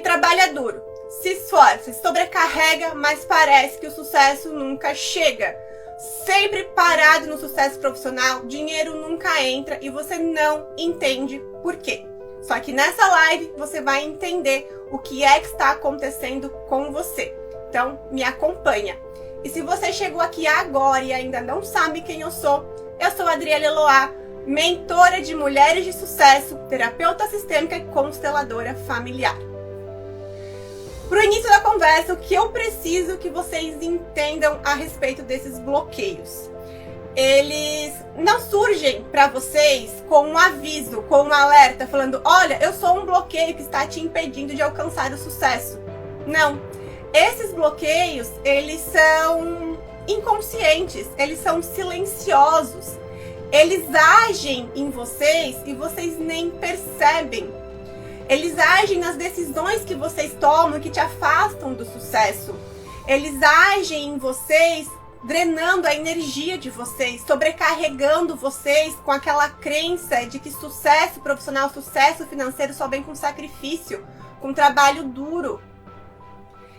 trabalha duro, se esforça, se sobrecarrega, mas parece que o sucesso nunca chega. Sempre parado no sucesso profissional, dinheiro nunca entra e você não entende por quê. Só que nessa live você vai entender o que é que está acontecendo com você. Então, me acompanha. E se você chegou aqui agora e ainda não sabe quem eu sou a Adriele Eloá, mentora de mulheres de sucesso, terapeuta sistêmica e consteladora familiar. Para o início da conversa, o que eu preciso que vocês entendam a respeito desses bloqueios. Eles não surgem para vocês com um aviso, com um alerta, falando: olha, eu sou um bloqueio que está te impedindo de alcançar o sucesso. Não. Esses bloqueios, eles são inconscientes, eles são silenciosos. Eles agem em vocês e vocês nem percebem. Eles agem nas decisões que vocês tomam, que te afastam do sucesso. Eles agem em vocês, drenando a energia de vocês, sobrecarregando vocês com aquela crença de que sucesso profissional, sucesso financeiro só vem com sacrifício, com trabalho duro.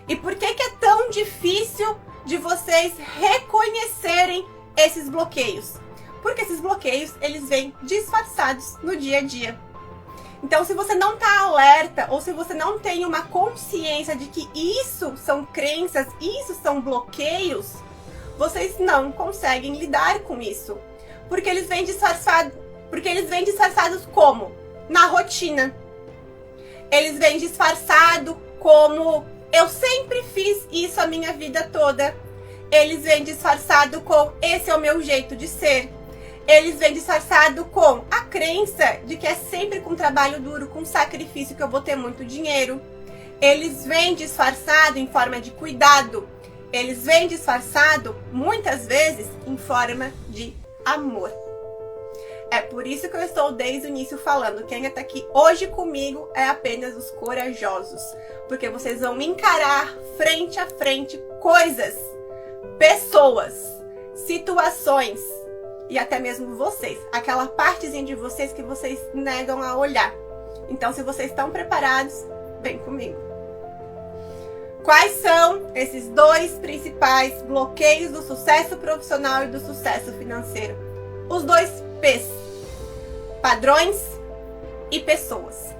E por que é tão difícil de vocês reconhecerem esses bloqueios? Porque esses bloqueios, eles vêm disfarçados no dia a dia. Então, se você não está alerta ou se você não tem uma consciência de que isso são crenças, isso são bloqueios, vocês não conseguem lidar com isso. Porque eles vêm disfarçados como? Na rotina. Eles vêm disfarçados como: eu sempre fiz isso a minha vida toda. Eles vêm disfarçados com: esse é o meu jeito de ser. Eles vêm disfarçado com a crença de que é sempre com trabalho duro, com sacrifício que eu vou ter muito dinheiro. Eles vêm disfarçado em forma de cuidado. Eles vêm disfarçado, muitas vezes, em forma de amor. É por isso que eu estou desde o início falando: quem está aqui hoje comigo é apenas os corajosos. Porque vocês vão encarar frente a frente coisas, pessoas, situações, e até mesmo vocês, aquela partezinha de vocês que vocês negam a olhar. Então, se vocês estão preparados, vem comigo. Quais são esses dois principais bloqueios do sucesso profissional e do sucesso financeiro? Os dois P's: padrões e pessoas.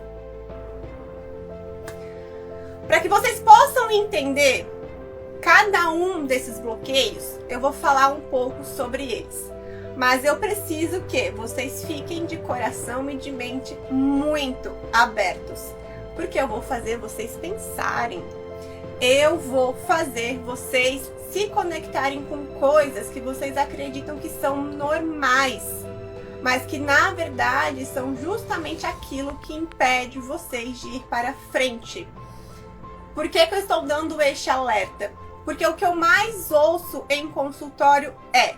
Para que vocês possam entender cada um desses bloqueios, eu vou falar um pouco sobre eles. Mas eu preciso que vocês fiquem de coração e de mente muito abertos. Porque eu vou fazer vocês pensarem. Eu vou fazer vocês se conectarem com coisas que vocês acreditam que são normais. Mas que na verdade são justamente aquilo que impede vocês de ir para frente. Por que eu estou dando este alerta? Porque o que eu mais ouço em consultório é: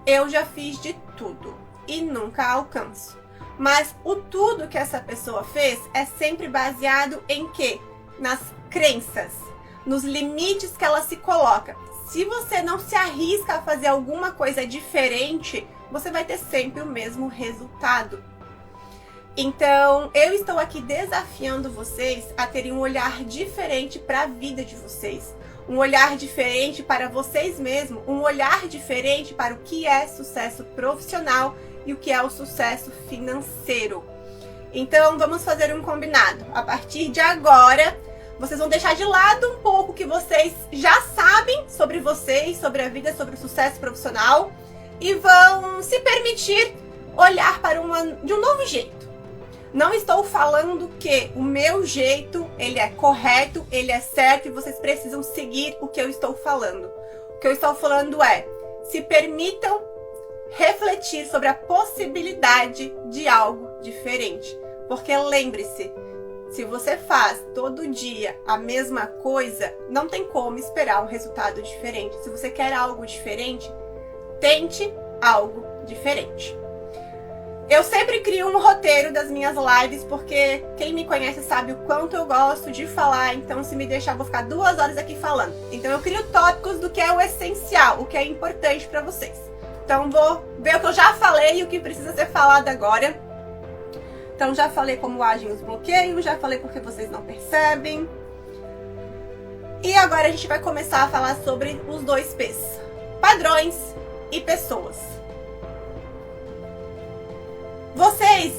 eu já fiz de tudo e nunca alcanço. Mas o tudo que essa pessoa fez é sempre baseado em quê? Nas crenças, nos limites que ela se coloca. Se você não se arrisca a fazer alguma coisa diferente, você vai ter sempre o mesmo resultado. Então, eu estou aqui desafiando vocês a terem um olhar diferente para a vida de vocês. Um olhar diferente para vocês mesmos, um olhar diferente para o que é sucesso profissional e o que é o sucesso financeiro. Então, vamos fazer um combinado. A partir de agora, vocês vão deixar de lado um pouco o que vocês já sabem sobre vocês, sobre a vida, sobre o sucesso profissional, e vão se permitir olhar para de um novo jeito. Não estou falando que o meu jeito, ele é correto, ele é certo e vocês precisam seguir o que eu estou falando. O que eu estou falando é: se permitam refletir sobre a possibilidade de algo diferente. Porque lembre-se, se você faz todo dia a mesma coisa, não tem como esperar um resultado diferente. Se você quer algo diferente, tente algo diferente. Eu sempre crio um roteiro das minhas lives, porque quem me conhece sabe o quanto eu gosto de falar, então se me deixar eu vou ficar 2 horas aqui falando. Então eu crio tópicos do que é o essencial, o que é importante para vocês. Então vou ver o que eu já falei e o que precisa ser falado agora. Então já falei como agem os bloqueios, já falei porque vocês não percebem. E agora a gente vai começar a falar sobre os 2 P's, padrões e pessoas. Vocês,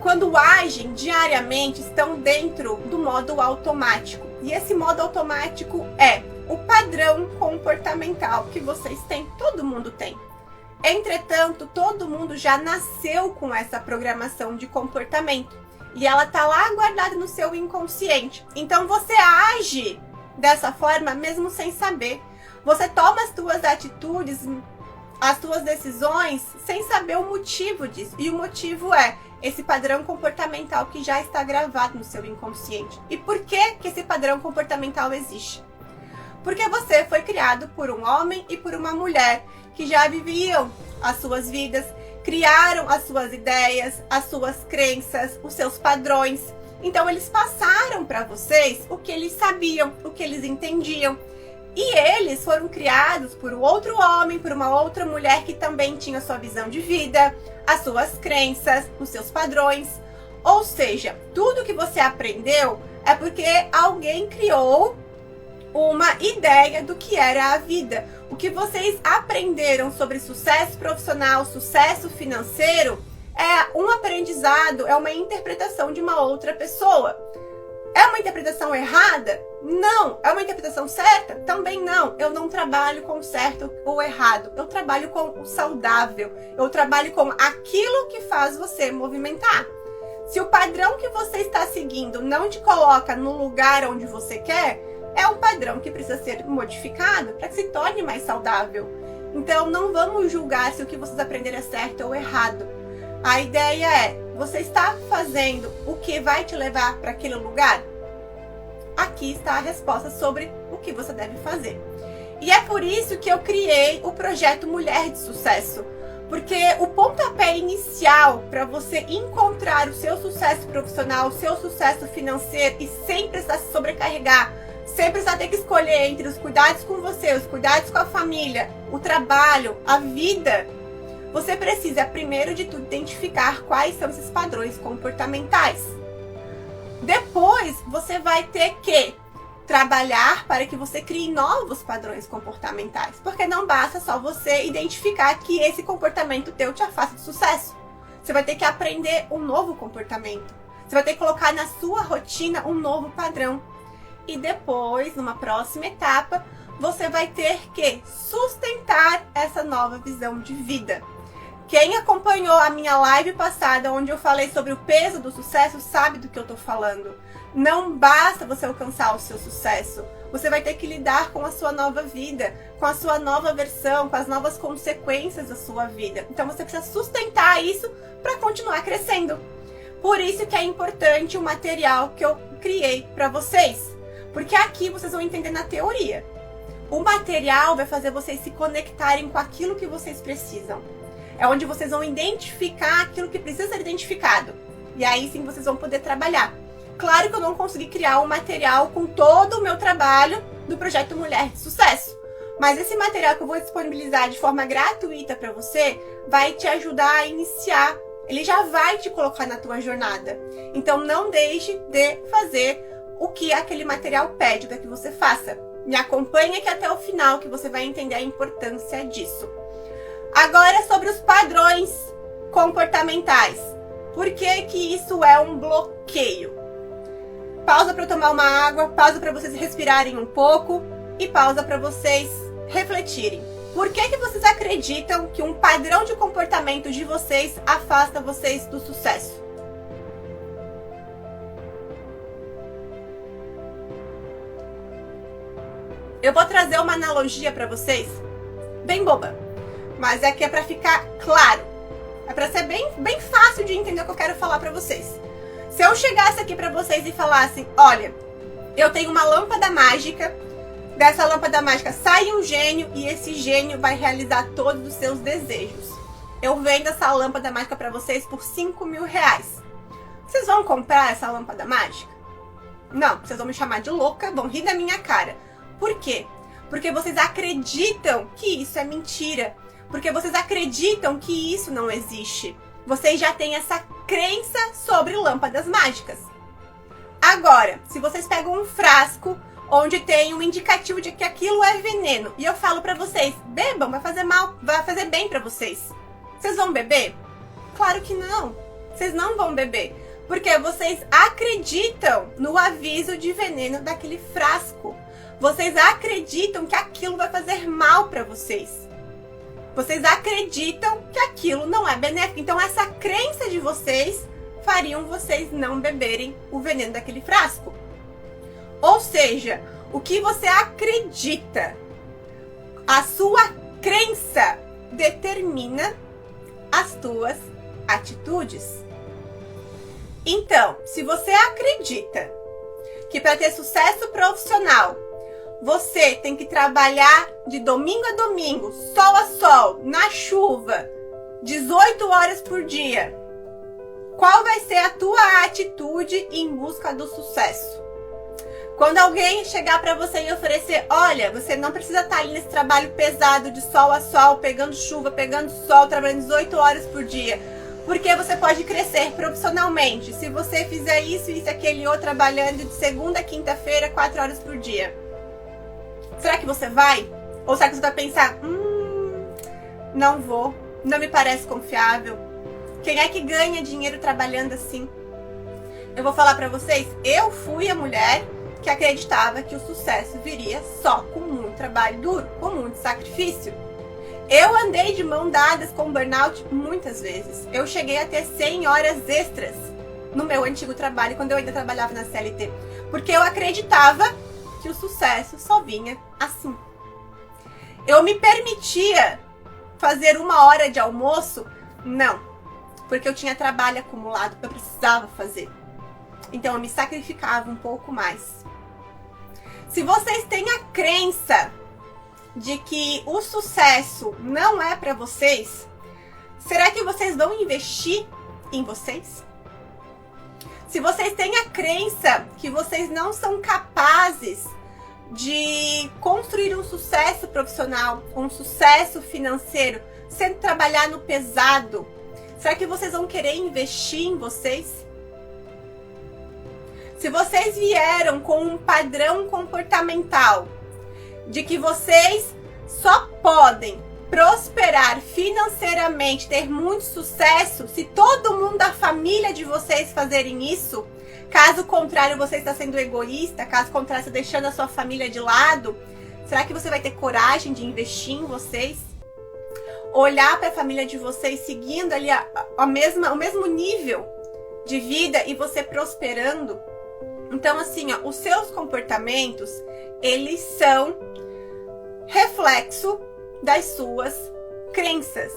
quando agem diariamente, estão dentro do modo automático. E esse modo automático é o padrão comportamental que vocês têm, todo mundo tem. Entretanto, todo mundo já nasceu com essa programação de comportamento. E ela tá lá guardada no seu inconsciente. Então você age dessa forma mesmo sem saber. Você toma as suas atitudes, as suas decisões, sem saber o motivo disso. E o motivo é esse padrão comportamental que já está gravado no seu inconsciente. E por que esse padrão comportamental existe? Porque você foi criado por um homem e por uma mulher que já viviam as suas vidas, criaram as suas ideias, as suas crenças, os seus padrões. Então eles passaram para vocês o que eles sabiam, o que eles entendiam. E eles foram criados por um outro homem, por uma outra mulher que também tinha sua visão de vida, as suas crenças, os seus padrões. Ou seja, tudo que você aprendeu é porque alguém criou uma ideia do que era a vida. O que vocês aprenderam sobre sucesso profissional, sucesso financeiro, é um aprendizado, é uma interpretação de uma outra pessoa. É uma interpretação errada? Não. É uma interpretação certa? Também não. Eu não trabalho com o certo ou errado. Eu trabalho com o saudável. Eu trabalho com aquilo que faz você movimentar. Se o padrão que você está seguindo não te coloca no lugar onde você quer, é um padrão que precisa ser modificado para que se torne mais saudável. Então, não vamos julgar se o que vocês aprenderam é certo ou errado. A ideia é, você está fazendo o que vai te levar para aquele lugar? Aqui está a resposta sobre o que você deve fazer. E é por isso que eu criei o projeto Mulher de Sucesso. Porque o pontapé inicial para você encontrar o seu sucesso profissional, o seu sucesso financeiro e sem precisar se sobrecarregar, sem precisar ter que escolher entre os cuidados com você, os cuidados com a família, o trabalho, a vida, você precisa, primeiro de tudo, identificar quais são esses padrões comportamentais. Depois, você vai ter que trabalhar para que você crie novos padrões comportamentais. Porque não basta só você identificar que esse comportamento teu te afasta do sucesso. Você vai ter que aprender um novo comportamento. Você vai ter que colocar na sua rotina um novo padrão. E depois, numa próxima etapa, você vai ter que sustentar essa nova visão de vida. Quem acompanhou a minha live passada, onde eu falei sobre o peso do sucesso, sabe do que eu tô falando. Não basta você alcançar o seu sucesso. Você vai ter que lidar com a sua nova vida, com a sua nova versão, com as novas consequências da sua vida. Então você precisa sustentar isso para continuar crescendo. Por isso que é importante o material que eu criei para vocês. Porque aqui vocês vão entender na teoria. O material vai fazer vocês se conectarem com aquilo que vocês precisam. É onde vocês vão identificar aquilo que precisa ser identificado. E aí sim vocês vão poder trabalhar. Claro que eu não consegui criar um material com todo o meu trabalho do projeto Mulher de Sucesso. Mas esse material que eu vou disponibilizar de forma gratuita para você vai te ajudar a iniciar. Ele já vai te colocar na tua jornada. Então não deixe de fazer o que aquele material pede para que você faça. Me acompanhe aqui até o final que você vai entender a importância disso. Agora sobre os padrões comportamentais. Por que que isso é um bloqueio? Pausa para eu tomar uma água, pausa para vocês respirarem um pouco e pausa para vocês refletirem. Por que que vocês acreditam que um padrão de comportamento de vocês afasta vocês do sucesso? Eu vou trazer uma analogia para vocês, bem boba, mas é que é para ficar claro. É para ser bem fácil de entender o que eu quero falar para vocês. Se eu chegasse aqui para vocês e falasse, olha, eu tenho uma lâmpada mágica, dessa lâmpada mágica sai um gênio e esse gênio vai realizar todos os seus desejos. Eu vendo essa lâmpada mágica para vocês por R$5.000. Vocês vão comprar essa lâmpada mágica? Não, vocês vão me chamar de louca, vão rir da minha cara. Por quê? Porque vocês acreditam que isso é mentira. Porque vocês acreditam que isso não existe. Vocês já têm essa crença sobre lâmpadas mágicas. Agora, se vocês pegam um frasco onde tem um indicativo de que aquilo é veneno e eu falo pra vocês, bebam, vai fazer mal, vai fazer bem pra vocês. Vocês vão beber? Claro que não. Vocês não vão beber, porque vocês acreditam no aviso de veneno daquele frasco. Vocês acreditam que aquilo vai fazer mal pra vocês. Vocês acreditam que aquilo não é benéfico. Então essa crença de vocês fariam vocês não beberem o veneno daquele frasco. Ou seja, o que você acredita, a sua crença determina as tuas atitudes. Então, se você acredita que para ter sucesso profissional, você tem que trabalhar de domingo a domingo, sol a sol, na chuva, 18 horas por dia, qual vai ser a tua atitude em busca do sucesso? Quando alguém chegar para você e oferecer, olha, você não precisa estar ali nesse trabalho pesado de sol a sol, pegando chuva, pegando sol, trabalhando 18 horas por dia, porque você pode crescer profissionalmente se você fizer isso, isso, aquele outro, trabalhando de segunda a quinta-feira, 4 horas por dia. Será que você vai? Ou será que você vai pensar, não vou, não me parece confiável. Quem é que ganha dinheiro trabalhando assim? Eu vou falar pra vocês, eu fui a mulher que acreditava que o sucesso viria só com muito trabalho duro, com muito sacrifício. Eu andei de mão dadas com burnout muitas vezes. Eu cheguei a ter 100 horas extras no meu antigo trabalho, quando eu ainda trabalhava na CLT. Porque eu acreditava que o sucesso só vinha assim. Eu me permitia fazer 1 hora de almoço? Não. Porque eu tinha trabalho acumulado, eu precisava fazer. Então eu me sacrificava um pouco mais. Se vocês têm a crença de que o sucesso não é para vocês, será que vocês vão investir em vocês? Se vocês têm a crença que vocês não são capazes de construir um sucesso profissional, um sucesso financeiro, sem trabalhar no pesado, será que vocês vão querer investir em vocês? Se vocês vieram com um padrão comportamental de que vocês só podem prosperar financeiramente, ter muito sucesso, se todo mundo da família de vocês fazerem isso, caso contrário você está sendo egoísta, caso contrário você está deixando a sua família de lado, será que você vai ter coragem de investir em vocês? Olhar para a família de vocês seguindo ali o mesmo nível de vida e você prosperando? Então, assim, ó, os seus comportamentos, eles são reflexo das suas crenças.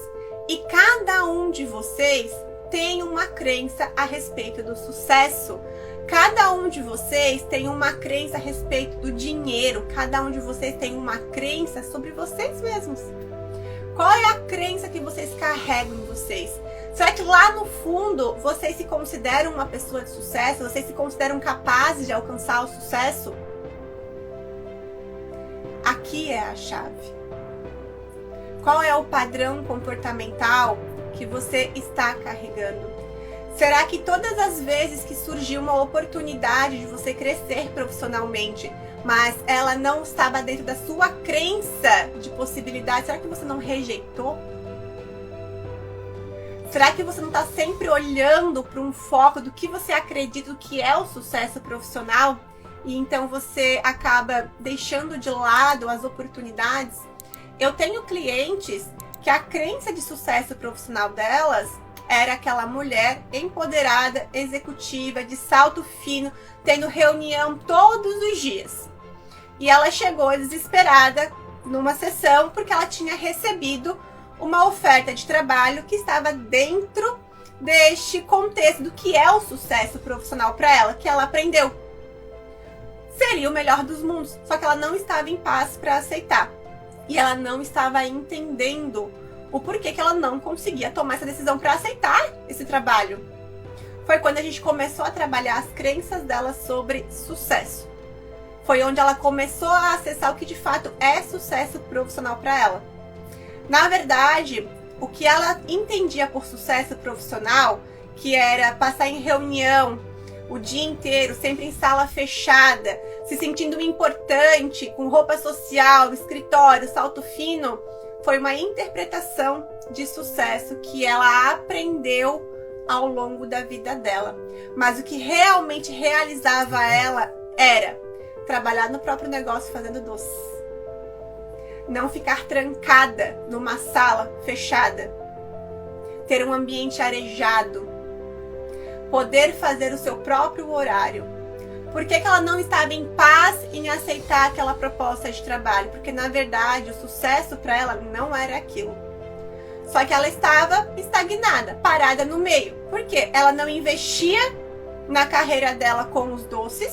E cada um de vocês tem uma crença a respeito do sucesso. Cada um de vocês tem uma crença a respeito do dinheiro. Cada um de vocês tem uma crença sobre vocês mesmos. Qual é a crença que vocês carregam em vocês? Será que lá no fundo vocês se consideram uma pessoa de sucesso? Vocês se consideram capazes de alcançar o sucesso? Aqui é a chave. Qual é o padrão comportamental que você está carregando? Será que todas as vezes que surgiu uma oportunidade de você crescer profissionalmente, mas ela não estava dentro da sua crença de possibilidade, será que você não rejeitou? Será que você não está sempre olhando para um foco do que você acredita do que é o sucesso profissional? E então você acaba deixando de lado as oportunidades? Eu tenho clientes que a crença de sucesso profissional delas era aquela mulher empoderada, executiva, de salto fino, tendo reunião todos os dias. E ela chegou desesperada numa sessão porque ela tinha recebido uma oferta de trabalho que estava dentro deste contexto do que é o sucesso profissional para ela, que ela aprendeu. Seria o melhor dos mundos, só que ela não estava em paz para aceitar. E ela não estava entendendo o porquê que ela não conseguia tomar essa decisão para aceitar esse trabalho. Foi quando a gente começou a trabalhar as crenças dela sobre sucesso. Foi onde ela começou a acessar o que de fato é sucesso profissional para ela. Na verdade, o que ela entendia por sucesso profissional, que era passar em reunião o dia inteiro, sempre em sala fechada, se sentindo importante, com roupa social, escritório, salto fino, foi uma interpretação de sucesso que ela aprendeu ao longo da vida dela. Mas o que realmente realizava ela era trabalhar no próprio negócio fazendo doces. Não ficar trancada numa sala fechada. Ter um ambiente arejado. Poder fazer o seu próprio horário. Por que ela não estava em paz em aceitar aquela proposta de trabalho? Porque, na verdade, o sucesso para ela não era aquilo. Só que ela estava estagnada, parada no meio. Por quê? Ela não investia na carreira dela com os doces.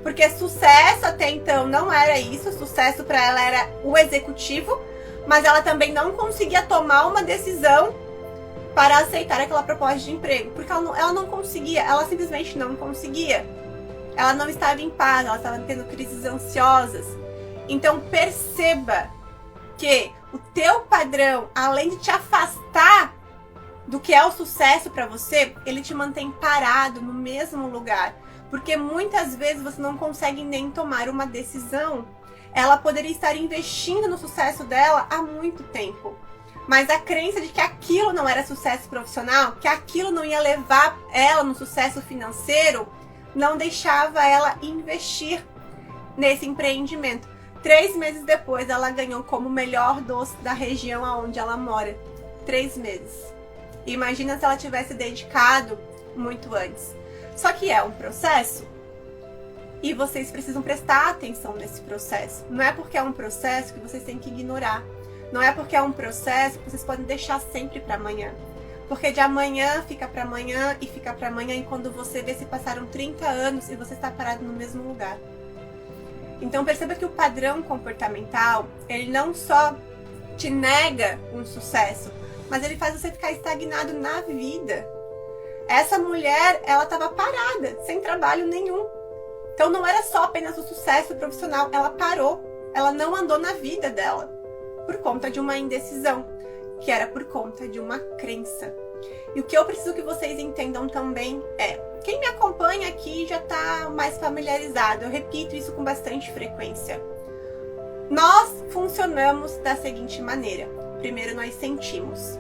Porque sucesso até então não era isso. Sucesso para ela era o executivo. Mas ela também não conseguia tomar uma decisão para aceitar aquela proposta de emprego. Porque ela não conseguia. Ela simplesmente não conseguia. Ela não estava em paz. Ela estava tendo crises ansiosas. Então perceba que o teu padrão, além de te afastar do que é o sucesso para você, ele te mantém parado no mesmo lugar. Porque muitas vezes você não consegue nem tomar uma decisão. Ela poderia estar investindo no sucesso dela há muito tempo. Mas a crença de que aquilo não era sucesso profissional, que aquilo não ia levar ela no sucesso financeiro, não deixava ela investir nesse empreendimento. 3 meses depois, ela ganhou como melhor doce da região onde ela mora. 3 meses. Imagina se ela tivesse dedicado muito antes. Só que é um processo. E vocês precisam prestar atenção nesse processo. Não é porque é um processo que vocês têm que ignorar. Não é porque é um processo que vocês podem deixar sempre para amanhã. Porque de amanhã fica para amanhã e fica para amanhã. E quando você vê, se passaram 30 anos e você está parado no mesmo lugar. Então perceba que o padrão comportamental, ele não só te nega um sucesso, mas ele faz você ficar estagnado na vida. Essa mulher, ela estava parada, sem trabalho nenhum. Então não era só apenas o sucesso profissional, ela parou, ela não andou na vida dela, por conta de uma indecisão, que era por conta de uma crença. E o que eu preciso que vocês entendam também é, quem me acompanha aqui já está mais familiarizado, eu repito isso com bastante frequência. Nós funcionamos da seguinte maneira: primeiro nós sentimos,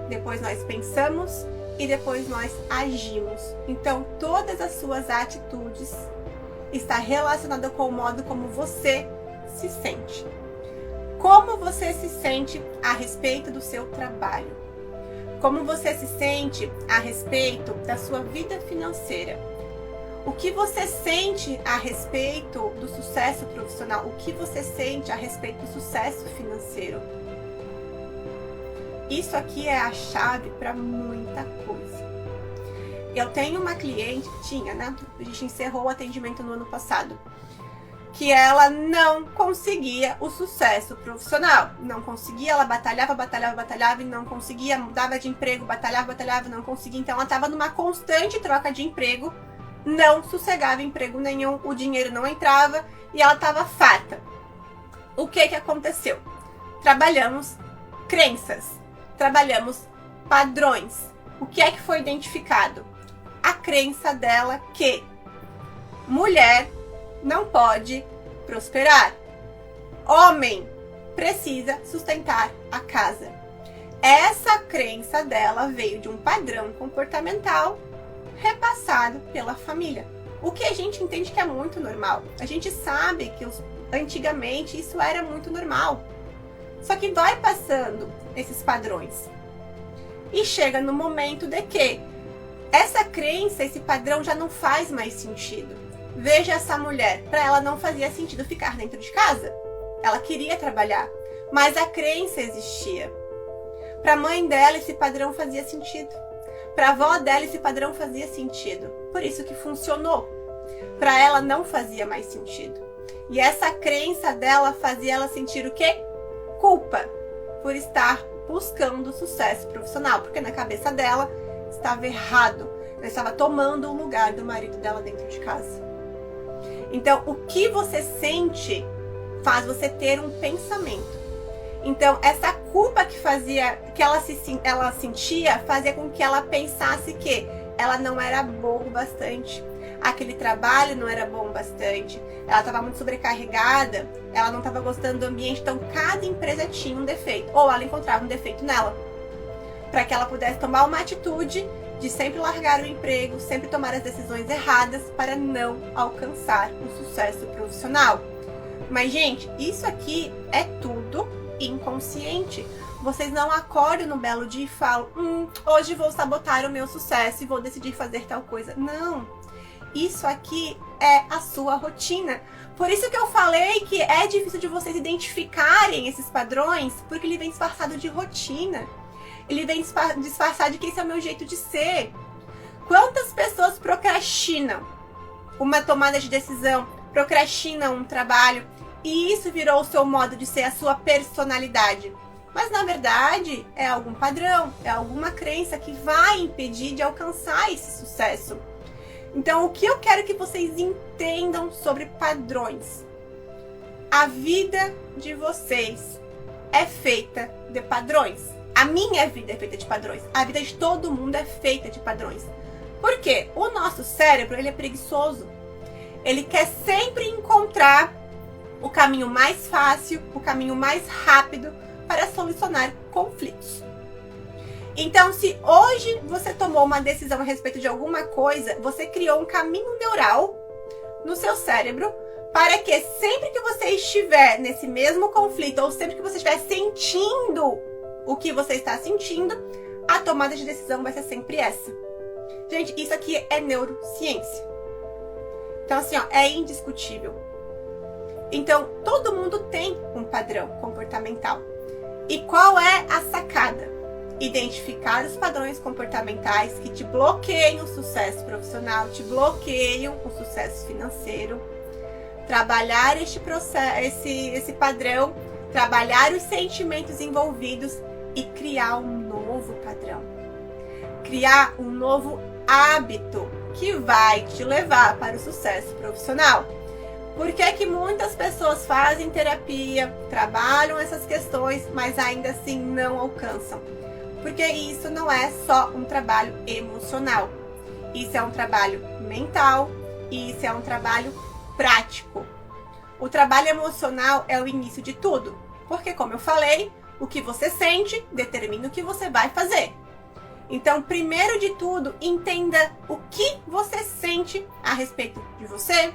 depois nós pensamos e depois nós agimos. Então todas as suas atitudes estão relacionadas com o modo como você se sente. Como você se sente a respeito do seu trabalho? Como você se sente a respeito da sua vida financeira? O que você sente a respeito do sucesso profissional? O que você sente a respeito do sucesso financeiro? Isso aqui é a chave para muita coisa. Eu tenho uma cliente, a gente encerrou o atendimento no ano passado, que ela não conseguia o sucesso profissional. Não conseguia, ela batalhava e não conseguia, mudava de emprego, batalhava e não conseguia. Então ela estava numa constante troca de emprego, não sossegava emprego nenhum, o dinheiro não entrava e ela estava farta. O que aconteceu? Trabalhamos crenças, trabalhamos padrões. O que é que foi identificado? A crença dela que mulher não pode prosperar. Homem precisa sustentar a casa. Essa crença dela veio de um padrão comportamental repassado pela família. O que a gente entende que é muito normal. A gente sabe que antigamente isso era muito normal. Só que vai passando esses padrões. E chega no momento de que essa crença, esse padrão já não faz mais sentido. Veja essa mulher, para ela não fazia sentido ficar dentro de casa. Ela queria trabalhar, mas a crença existia. Para a mãe dela esse padrão fazia sentido. Para a avó dela esse padrão fazia sentido. Por isso que funcionou. Para ela não fazia mais sentido. E essa crença dela fazia ela sentir o quê? Culpa por estar buscando sucesso profissional, porque na cabeça dela estava errado. Ela estava tomando o lugar do marido dela dentro de casa. Então, o que você sente faz você ter um pensamento. Então, essa culpa que ela sentia, fazia com que ela pensasse que ela não era boa o bastante. Aquele trabalho não era bom o bastante. Ela estava muito sobrecarregada, ela não estava gostando do ambiente. Então, cada empresa tinha um defeito, ou ela encontrava um defeito nela, para que ela pudesse tomar uma atitude de sempre largar o emprego, sempre tomar as decisões erradas para não alcançar o sucesso profissional. Mas, gente, isso aqui é tudo inconsciente. Vocês não acordam no belo dia e falam, hoje vou sabotar o meu sucesso e vou decidir fazer tal coisa. Não. Isso aqui é a sua rotina. Por isso que eu falei que é difícil de vocês identificarem esses padrões, porque ele vem disfarçado de rotina. Ele vem disfarçado de que esse é o meu jeito de ser. Quantas pessoas procrastinam uma tomada de decisão, procrastinam um trabalho, e isso virou o seu modo de ser, a sua personalidade. Mas, na verdade, é algum padrão, é alguma crença que vai impedir de alcançar esse sucesso. Então, o que eu quero que vocês entendam sobre padrões? A vida de vocês é feita de padrões. A minha vida é feita de padrões. A vida de todo mundo é feita de padrões. Por quê? O nosso cérebro, ele é preguiçoso. Ele quer sempre encontrar o caminho mais fácil, o caminho mais rápido para solucionar conflitos. Então, se hoje você tomou uma decisão a respeito de alguma coisa, você criou um caminho neural no seu cérebro para que sempre que você estiver nesse mesmo conflito, ou sempre que você estiver sentindo o que você está sentindo, a tomada de decisão vai ser sempre essa. Gente, isso aqui é neurociência. Então, assim, é indiscutível. Então, todo mundo tem um padrão comportamental. E qual é a sacada? Identificar os padrões comportamentais que te bloqueiam o sucesso profissional, te bloqueiam o sucesso financeiro. Trabalhar esse padrão, trabalhar os sentimentos envolvidos e criar um novo padrão. Criar um novo hábito que vai te levar para o sucesso profissional. Por que que muitas pessoas fazem terapia, trabalham essas questões, mas ainda assim não alcançam? Porque isso não é só um trabalho emocional. Isso é um trabalho mental e isso é um trabalho prático. O trabalho emocional é o início de tudo. Porque, como eu falei, o que você sente determina o que você vai fazer. Então, primeiro de tudo, entenda o que você sente a respeito de você,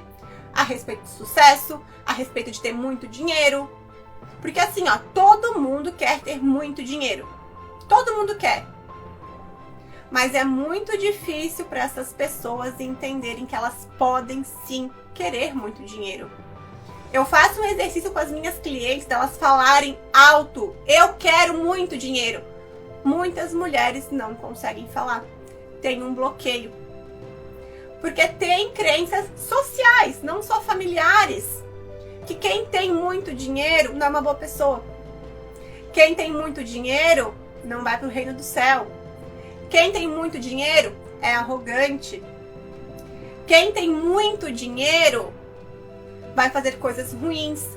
a respeito do sucesso, a respeito de ter muito dinheiro. Porque assim, todo mundo quer ter muito dinheiro. Todo mundo quer. Mas é muito difícil para essas pessoas entenderem que elas podem sim querer muito dinheiro. Eu faço um exercício com as minhas clientes, delas falarem alto, eu quero muito dinheiro. Muitas mulheres não conseguem falar. Tem um bloqueio. Porque tem crenças sociais, não só familiares, que quem tem muito dinheiro não é uma boa pessoa. Quem tem muito dinheiro não vai para o reino do céu. Quem tem muito dinheiro é arrogante. Quem tem muito dinheiro vai fazer coisas ruins.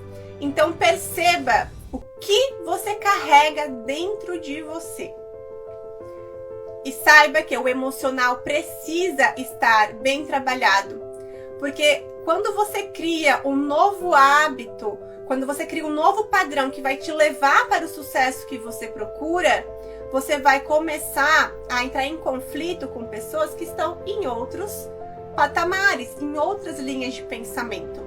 Então perceba o que você carrega dentro de você. E saiba que o emocional precisa estar bem trabalhado. Porque quando você cria um novo hábito, quando você cria um novo padrão que vai te levar para o sucesso que você procura, você vai começar a entrar em conflito com pessoas que estão em outros patamares, em outras linhas de pensamento.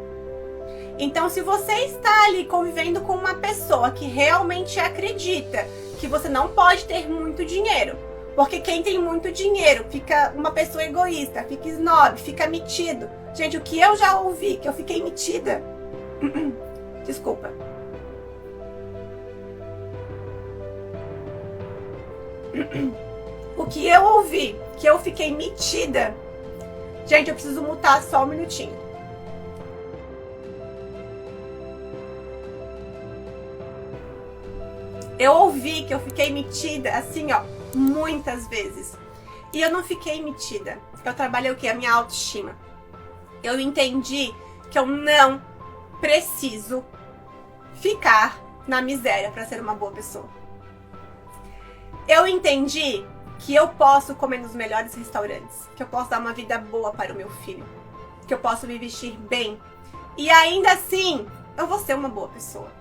Então, se você está ali convivendo com uma pessoa que realmente acredita que você não pode ter muito dinheiro, porque quem tem muito dinheiro fica uma pessoa egoísta, fica snob, fica metido. Gente, o que eu já ouvi, que eu fiquei metida. Desculpa. O que eu ouvi, que eu fiquei metida. Gente, eu preciso mutar só um minutinho. Eu ouvi que eu fiquei metida, assim, muitas vezes. E eu não fiquei metida. Eu trabalhei o quê? A minha autoestima. Eu entendi que eu não preciso ficar na miséria para ser uma boa pessoa. Eu entendi que eu posso comer nos melhores restaurantes, que eu posso dar uma vida boa para o meu filho, que eu posso me vestir bem e ainda assim eu vou ser uma boa pessoa.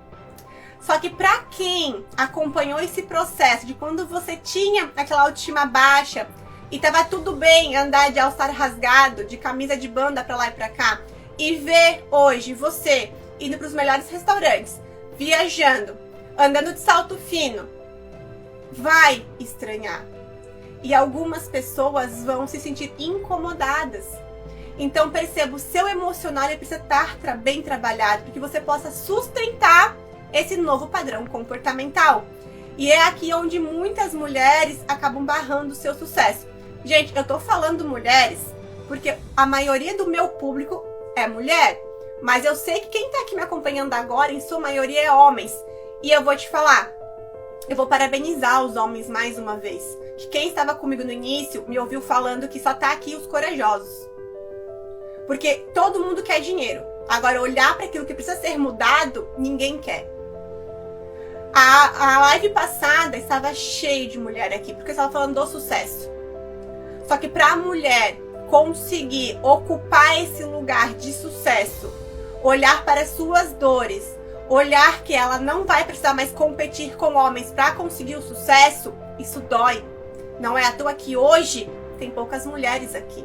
Só que para quem acompanhou esse processo de quando você tinha aquela autoestima baixa e tava tudo bem andar de all-star rasgado, de camisa de banda para lá e para cá, e ver hoje você indo para os melhores restaurantes, viajando, andando de salto fino, vai estranhar. E algumas pessoas vão se sentir incomodadas. Então perceba, o seu emocional ele precisa estar bem trabalhado para que você possa sustentar esse novo padrão comportamental. E é aqui onde muitas mulheres acabam barrando o seu sucesso. Gente, eu tô falando mulheres porque a maioria do meu público é mulher. Mas eu sei que quem tá aqui me acompanhando agora, em sua maioria, é homens. E eu vou te falar, eu vou parabenizar os homens mais uma vez. Que quem estava comigo no início me ouviu falando que só tá aqui os corajosos. Porque todo mundo quer dinheiro. Agora, olhar para aquilo que precisa ser mudado, ninguém quer. A live passada estava cheia de mulher aqui, porque eu estava falando do sucesso. Só que para a mulher conseguir ocupar esse lugar de sucesso, olhar para as suas dores, olhar que ela não vai precisar mais competir com homens para conseguir o sucesso, isso dói. Não é à toa que hoje tem poucas mulheres aqui.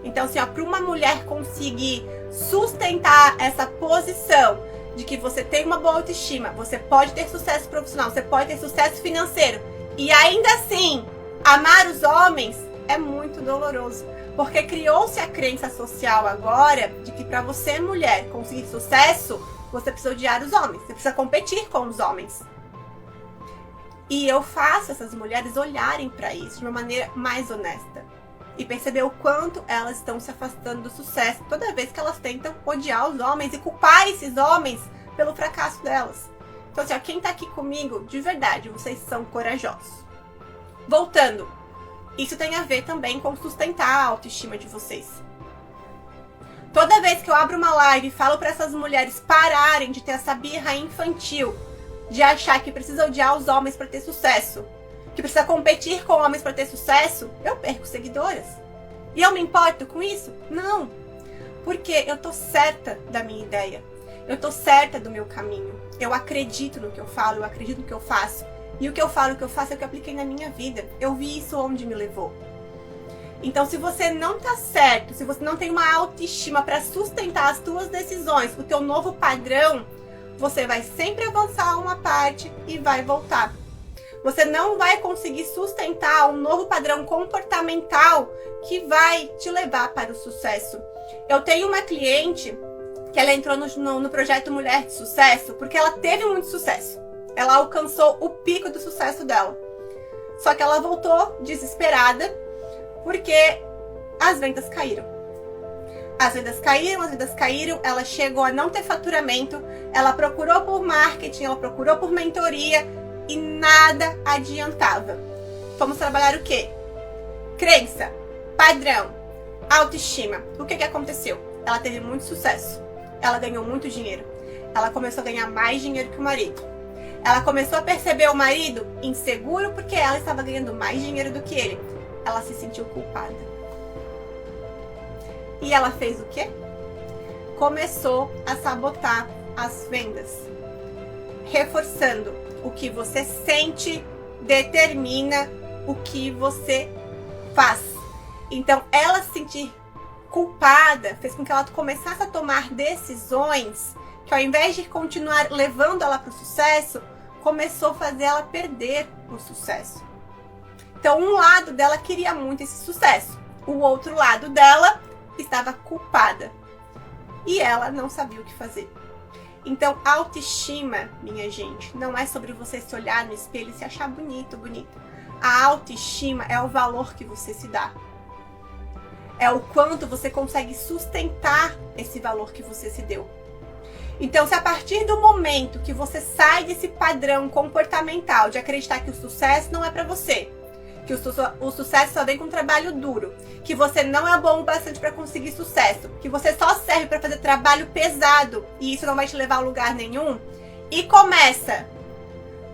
Então, assim, para uma mulher conseguir sustentar essa posição de que você tem uma boa autoestima, você pode ter sucesso profissional, você pode ter sucesso financeiro e ainda assim amar os homens, é muito doloroso. Porque criou-se a crença social agora de que para você, mulher, conseguir sucesso, você precisa odiar os homens, você precisa competir com os homens. E eu faço essas mulheres olharem para isso de uma maneira mais honesta. E perceber o quanto elas estão se afastando do sucesso toda vez que elas tentam odiar os homens e culpar esses homens pelo fracasso delas. Então, assim, quem tá aqui comigo, de verdade, vocês são corajosos. Voltando, isso tem a ver também com sustentar a autoestima de vocês. Toda vez que eu abro uma live e falo para essas mulheres pararem de ter essa birra infantil, de achar que precisa odiar os homens para ter sucesso, que precisa competir com homens para ter sucesso, eu perco seguidoras. E eu me importo com isso? Não. Porque eu tô certa da minha ideia. Eu tô certa do meu caminho. Eu acredito no que eu falo, eu acredito no que eu faço. E o que eu falo, o que eu faço é o que eu apliquei na minha vida. Eu vi isso onde me levou. Então, se você não tá certo, se você não tem uma autoestima para sustentar as tuas decisões, o teu novo padrão, você vai sempre avançar uma parte e vai voltar. Você não vai conseguir sustentar um novo padrão comportamental que vai te levar para o sucesso. Eu tenho uma cliente que ela entrou no projeto Mulher de Sucesso porque ela teve muito sucesso. Ela alcançou o pico do sucesso dela. Só que ela voltou desesperada porque as vendas caíram. As vendas caíram, ela chegou a não ter faturamento, ela procurou por marketing, ela procurou por mentoria e nada adiantava. Vamos trabalhar o quê? Crença, padrão, autoestima. O que aconteceu? Ela teve muito sucesso, ela ganhou muito dinheiro, ela começou a ganhar mais dinheiro que o marido. Ela começou a perceber o marido inseguro porque ela estava ganhando mais dinheiro do que ele. Ela se sentiu culpada. E ela fez o quê? Começou a sabotar as vendas. Reforçando, o que você sente determina o que você faz. Então, ela se sentir culpada fez com que ela começasse a tomar decisões que, ao invés de continuar levando ela para o sucesso, começou a fazer ela perder o sucesso. Então, um lado dela queria muito esse sucesso, o outro lado dela estava culpada e ela não sabia o que fazer. Então, autoestima, minha gente, não é sobre você se olhar no espelho e se achar bonito, bonita. A autoestima é o valor que você se dá. É o quanto você consegue sustentar esse valor que você se deu. Então, se a partir do momento que você sai desse padrão comportamental de acreditar que o sucesso não é pra você, que o sucesso só vem com trabalho duro, que você não é bom o bastante para conseguir sucesso, que você só serve para fazer trabalho pesado e isso não vai te levar a lugar nenhum, e começa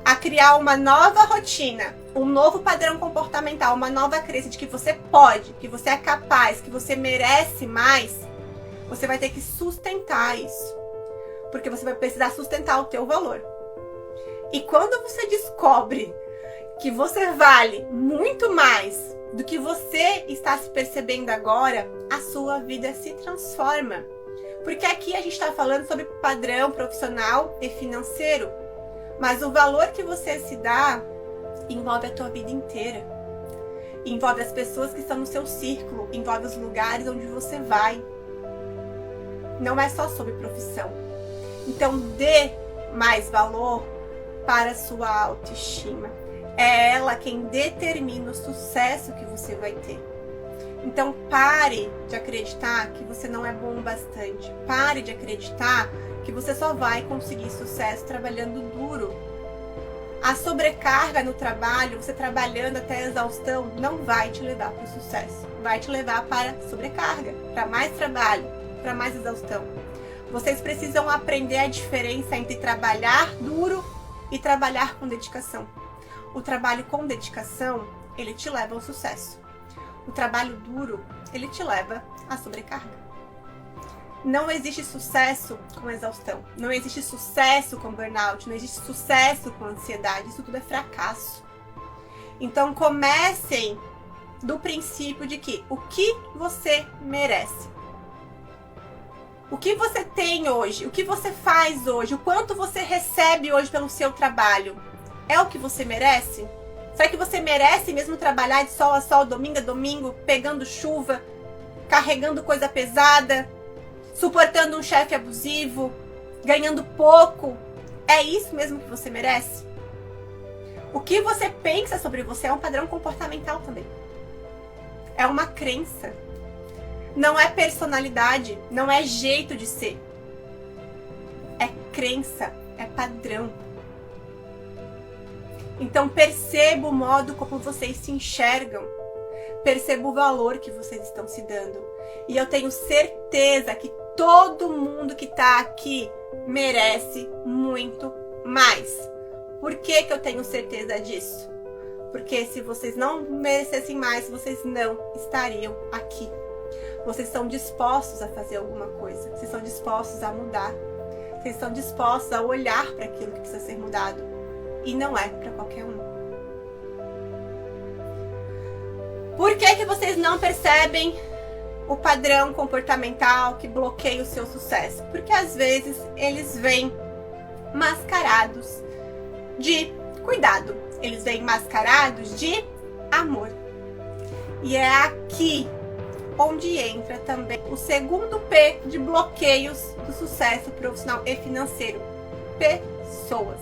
a criar uma nova rotina, um novo padrão comportamental, uma nova crença de que você pode, que você é capaz, que você merece mais, você vai ter que sustentar isso. Porque você vai precisar sustentar o teu valor. E quando você descobre que você vale muito mais do que você está se percebendo agora, a sua vida se transforma. Porque aqui a gente está falando sobre padrão profissional e financeiro. Mas o valor que você se dá envolve a tua vida inteira. Envolve as pessoas que estão no seu círculo, envolve os lugares onde você vai. Não é só sobre profissão. Então dê mais valor para a sua autoestima. É ela quem determina o sucesso que você vai ter. Então pare de acreditar que você não é bom o bastante. Pare de acreditar que você só vai conseguir sucesso trabalhando duro. A sobrecarga no trabalho, você trabalhando até a exaustão, não vai te levar para o sucesso. Vai te levar para sobrecarga, para mais trabalho, para mais exaustão. Vocês precisam aprender a diferença entre trabalhar duro e trabalhar com dedicação. O trabalho com dedicação, ele te leva ao sucesso. O trabalho duro, ele te leva à sobrecarga. Não existe sucesso com exaustão. Não existe sucesso com burnout. Não existe sucesso com ansiedade. Isso tudo é fracasso. Então comecem do princípio de que o que você merece. O que você tem hoje, o que você faz hoje, o quanto você recebe hoje pelo seu trabalho, é o que você merece? Será que você merece mesmo trabalhar de sol a sol, domingo a domingo, pegando chuva, carregando coisa pesada, suportando um chefe abusivo, ganhando pouco? É isso mesmo que você merece? O que você pensa sobre você é um padrão comportamental também. É uma crença. Não é personalidade, não é jeito de ser. É crença, é padrão. Então perceba o modo como vocês se enxergam. Perceba o valor que vocês estão se dando. E eu tenho certeza que todo mundo que está aqui merece muito mais. Por que que eu tenho certeza disso? Porque se vocês não merecessem mais, vocês não estariam aqui. Vocês estão dispostos a fazer alguma coisa. Vocês estão dispostos a mudar. Vocês estão dispostos a olhar para aquilo que precisa ser mudado. E não é para qualquer um. Por que que vocês não percebem o padrão comportamental que bloqueia o seu sucesso? Porque às vezes eles vêm mascarados de cuidado. Eles vêm mascarados de amor. E é aqui onde entra também o segundo P de bloqueios do sucesso profissional e financeiro. Pessoas.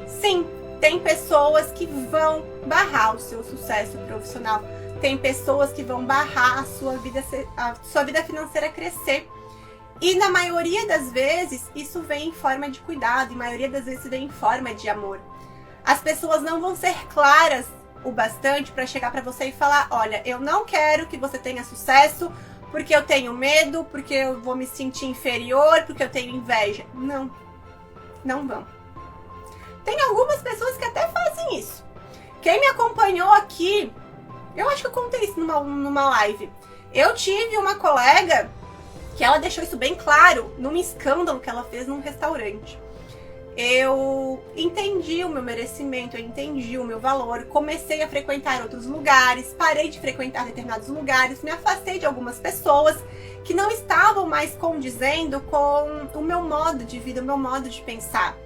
Sim, tem pessoas que vão barrar o seu sucesso profissional. Tem pessoas que vão barrar a sua vida financeira crescer. E na maioria das vezes, isso vem em forma de cuidado. E na maioria das vezes vem em forma de amor. As pessoas não vão ser claras o bastante para chegar para você e falar: olha, eu não quero que você tenha sucesso porque eu tenho medo, porque eu vou me sentir inferior, porque eu tenho inveja. Não, não vão. Tem algumas pessoas que até fazem isso. Quem me acompanhou aqui, eu acho que eu contei isso numa live. Eu tive uma colega que ela deixou isso bem claro num escândalo que ela fez num restaurante. Eu entendi o meu merecimento, eu entendi o meu valor, comecei a frequentar outros lugares, parei de frequentar determinados lugares, me afastei de algumas pessoas que não estavam mais condizendo com o meu modo de vida, o meu modo de pensar.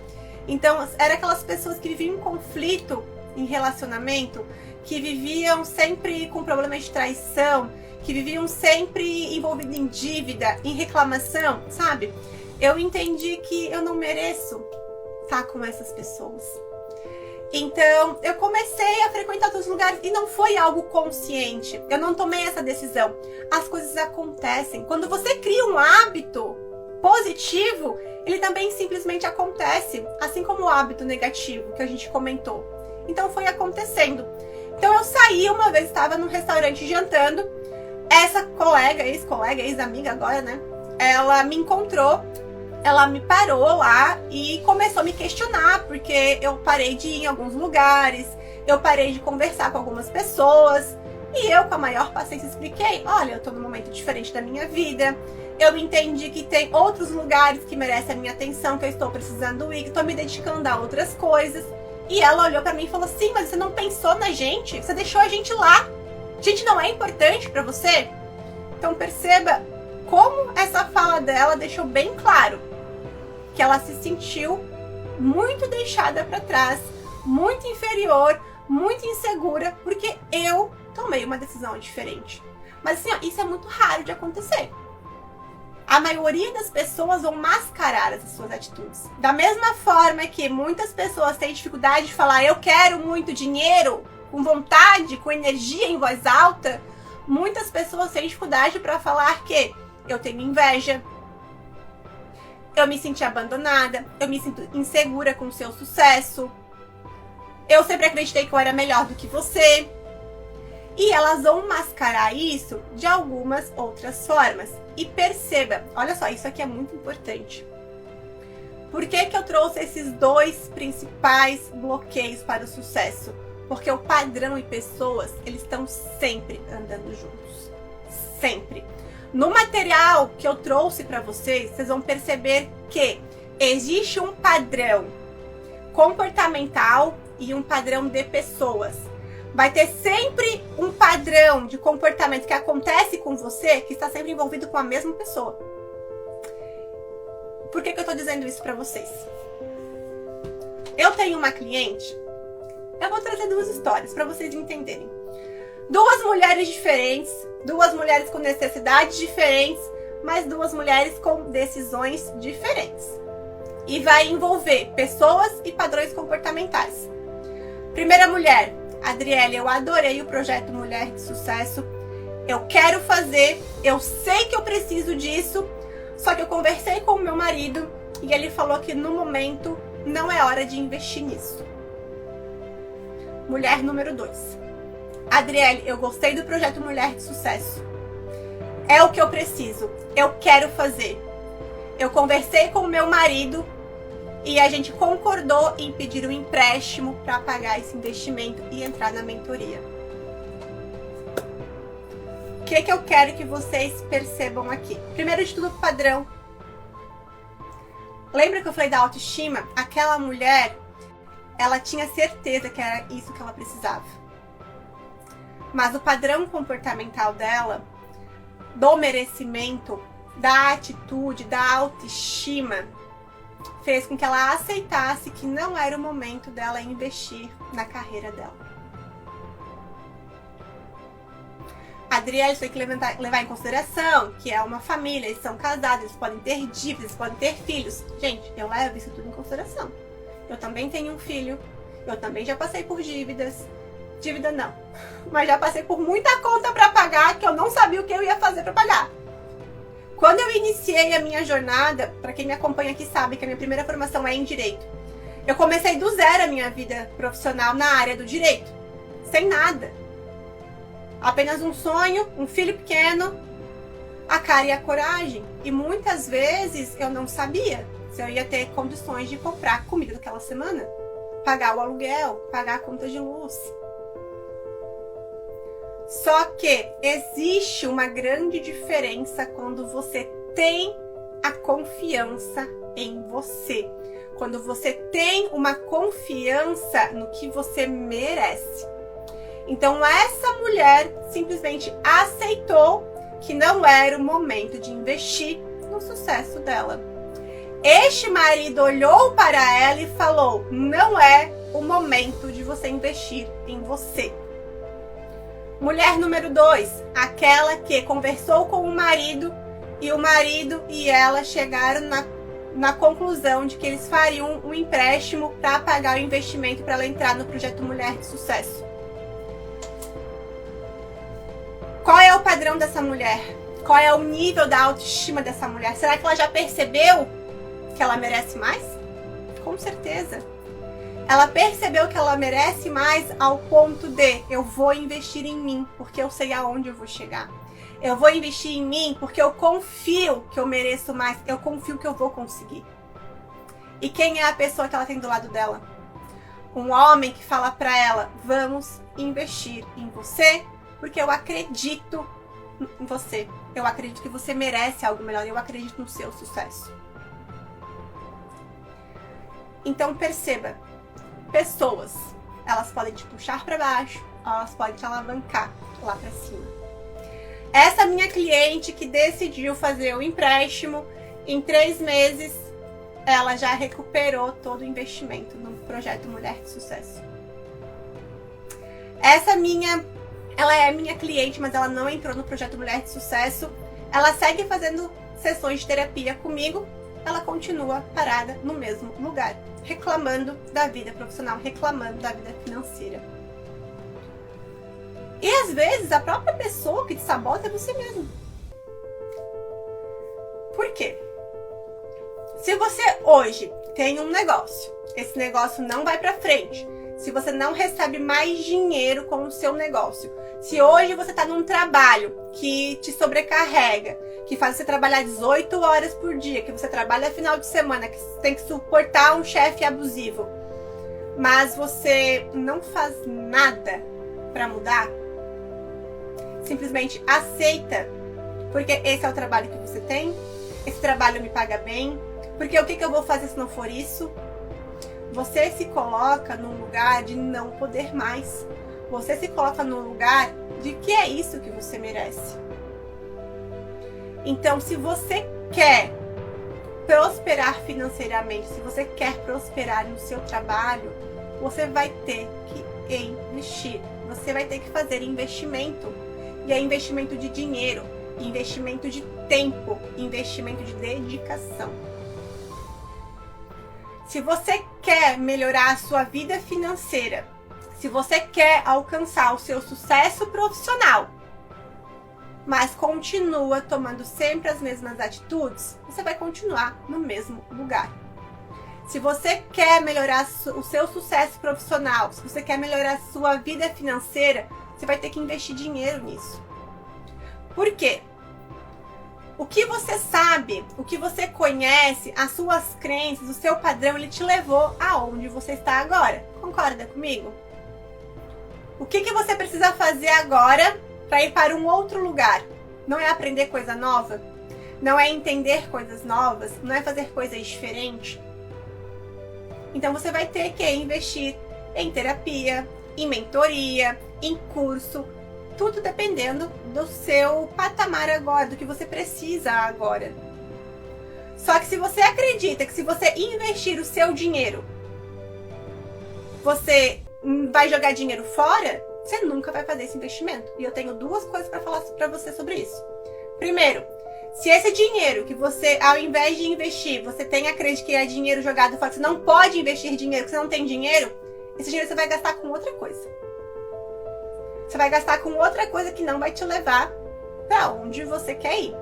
Então, eram aquelas pessoas que viviam em conflito em relacionamento, que viviam sempre com problemas de traição, que viviam sempre envolvidos em dívida, em reclamação, sabe? Eu entendi que eu não mereço estar com essas pessoas. Então, eu comecei a frequentar outros lugares e não foi algo consciente. Eu não tomei essa decisão. As coisas acontecem. Quando você cria um hábito positivo, ele também simplesmente acontece, assim como o hábito negativo que a gente comentou. Então, foi acontecendo. Então, eu saí uma vez, estava num restaurante jantando. Essa colega, ex-amiga agora, né? Ela me encontrou ela me parou lá e começou a me questionar, porque eu parei de ir em alguns lugares, eu parei de conversar com algumas pessoas, e eu, com a maior paciência, expliquei: olha, eu tô num momento diferente da minha vida, eu entendi que tem outros lugares que merecem a minha atenção, que eu estou precisando ir, que estou me dedicando a outras coisas. E ela olhou pra mim e falou: sim, mas você não pensou na gente, você deixou a gente lá, a gente não é importante pra você? Então perceba como essa fala dela deixou bem claro que ela se sentiu muito deixada para trás, muito inferior, muito insegura, porque eu tomei uma decisão diferente. Mas assim, ó, isso é muito raro de acontecer. A maioria das pessoas vão mascarar as suas atitudes. Da mesma forma que muitas pessoas têm dificuldade de falar: eu quero muito dinheiro, com vontade, com energia em voz alta, muitas pessoas têm dificuldade para falar que eu tenho inveja, eu me senti abandonada, eu me sinto insegura com o seu sucesso, eu sempre acreditei que eu era melhor do que você. E elas vão mascarar isso de algumas outras formas. E perceba, olha só, isso aqui é muito importante. Por que que eu trouxe esses dois principais bloqueios para o sucesso? Porque o padrão e pessoas, eles estão sempre andando juntos. Sempre. No material que eu trouxe para vocês, vocês vão perceber que existe um padrão comportamental e um padrão de pessoas. Vai ter sempre um padrão de comportamento que acontece com você que está sempre envolvido com a mesma pessoa. Por que que eu estou dizendo isso para vocês? Eu tenho uma cliente, eu vou trazer duas histórias para vocês entenderem. Duas mulheres diferentes, duas mulheres com necessidades diferentes, mas duas mulheres com decisões diferentes. E vai envolver pessoas e padrões comportamentais. Primeira mulher, Adriele, eu adorei o projeto Mulher de Sucesso. Eu quero fazer, eu sei que eu preciso disso, só que eu conversei com o meu marido e ele falou que no momento não é hora de investir nisso. Mulher número 2. Adriele, eu gostei do projeto Mulher de Sucesso. É o que eu preciso, eu quero fazer. Eu conversei com o meu marido e a gente concordou em pedir um empréstimo para pagar esse investimento e entrar na mentoria. O que eu quero que vocês percebam aqui? Primeiro de tudo, padrão. Lembra que eu falei da autoestima? Aquela mulher, ela tinha certeza que era isso que ela precisava. Mas o padrão comportamental dela, do merecimento, da atitude, da autoestima, fez com que ela aceitasse que não era o momento dela investir na carreira dela. A Adriele tem que levar em consideração que é uma família, eles são casados, eles podem ter dívidas, eles podem ter filhos. Gente, eu levo isso tudo em consideração. Eu também tenho um filho, eu também já passei por dívidas. Dívida não, mas já passei por muita conta para pagar que eu não sabia o que eu ia fazer para pagar. Quando eu iniciei a minha jornada, para quem me acompanha aqui sabe que a minha primeira formação é em Direito. Eu comecei do zero a minha vida profissional na área do Direito, sem nada. Apenas um sonho, um filho pequeno, a cara e a coragem. E muitas vezes eu não sabia se eu ia ter condições de comprar comida daquela semana, pagar o aluguel, pagar a conta de luz. Só que existe uma grande diferença quando você tem a confiança em você. Quando você tem uma confiança no que você merece. Então essa mulher simplesmente aceitou que não era o momento de investir no sucesso dela. Este marido olhou para ela e falou: não é o momento de você investir em você. Mulher número 2, aquela que conversou com o marido e ela chegaram na conclusão de que eles fariam um empréstimo para pagar o investimento para ela entrar no projeto Mulher de Sucesso. Qual é o padrão dessa mulher? Qual é o nível da autoestima dessa mulher? Será que ela já percebeu que ela merece mais? Com certeza. Ela percebeu que ela merece mais ao ponto de: eu vou investir em mim, porque eu sei aonde eu vou chegar. Eu vou investir em mim porque eu confio que eu mereço mais. Eu confio que eu vou conseguir. E quem é a pessoa que ela tem do lado dela? Um homem que fala pra ela, vamos investir em você porque eu acredito em você. Eu acredito que você merece algo melhor. Eu acredito no seu sucesso. Então perceba, pessoas, elas podem te puxar para baixo, elas podem te alavancar lá para cima. Essa minha cliente que decidiu fazer o empréstimo, em 3 meses, ela já recuperou todo o investimento no projeto Mulher de Sucesso. Ela é minha cliente, mas ela não entrou no projeto Mulher de Sucesso. Ela segue fazendo sessões de terapia comigo, ela continua parada no mesmo lugar, reclamando da vida profissional, reclamando da vida financeira. E às vezes a própria pessoa que te sabota é você mesmo. Por quê? Se você hoje tem um negócio, esse negócio não vai para frente, se você não recebe mais dinheiro com o seu negócio, se hoje você está num trabalho que te sobrecarrega, que faz você trabalhar 18 horas por dia, que você trabalha final de semana, que você tem que suportar um chefe abusivo, mas você não faz nada para mudar, simplesmente aceita, porque esse é o trabalho que você tem, esse trabalho me paga bem, porque o que eu vou fazer se não for isso? Você se coloca num lugar de não poder mais. Você se coloca num lugar de que é isso que você merece. Então, se você quer prosperar financeiramente, se você quer prosperar no seu trabalho, você vai ter que investir. Você vai ter que fazer investimento. E é investimento de dinheiro, investimento de tempo, investimento de dedicação. Se você quer melhorar a sua vida financeira, se você quer alcançar o seu sucesso profissional, mas continua tomando sempre as mesmas atitudes, você vai continuar no mesmo lugar. Se você quer melhorar o seu sucesso profissional, se você quer melhorar a sua vida financeira, você vai ter que investir dinheiro nisso. Por quê? O que você sabe, o que você conhece, as suas crenças, o seu padrão, ele te levou aonde você está agora. Concorda comigo? O que você precisa fazer agora para ir para um outro lugar? Não é aprender coisa nova? Não é entender coisas novas? Não é fazer coisas diferentes? Então você vai ter que investir em terapia, em mentoria, em curso, tudo dependendo do seu patamar agora, do que você precisa agora. Só que se você acredita que se você investir o seu dinheiro, você vai jogar dinheiro fora, você nunca vai fazer esse investimento. E eu tenho 2 coisas para falar para você sobre isso. Primeiro, se esse dinheiro que você, ao invés de investir, você tem a crença que é dinheiro jogado fora, você não pode investir dinheiro, porque você não tem dinheiro, esse dinheiro você vai gastar com outra coisa. Você vai gastar com outra coisa que não vai te levar para onde você quer ir.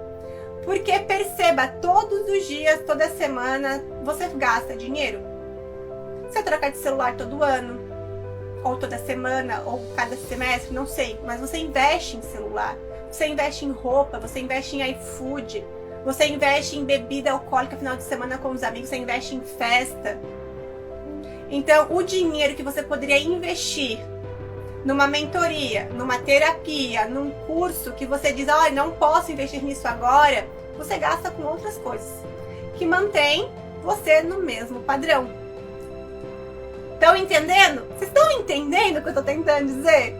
Porque perceba, todos os dias, toda semana, você gasta dinheiro. Você troca de celular todo ano, ou toda semana, ou cada semestre, não sei. Mas você investe em celular, você investe em roupa, você investe em iFood, você investe em bebida alcoólica final de semana com os amigos, você investe em festa. Então, o dinheiro que você poderia investir numa mentoria, numa terapia, num curso que você diz, olha, não posso investir nisso agora, você gasta com outras coisas que mantém você no mesmo padrão. Estão entendendo? Vocês estão entendendo o que eu estou tentando dizer?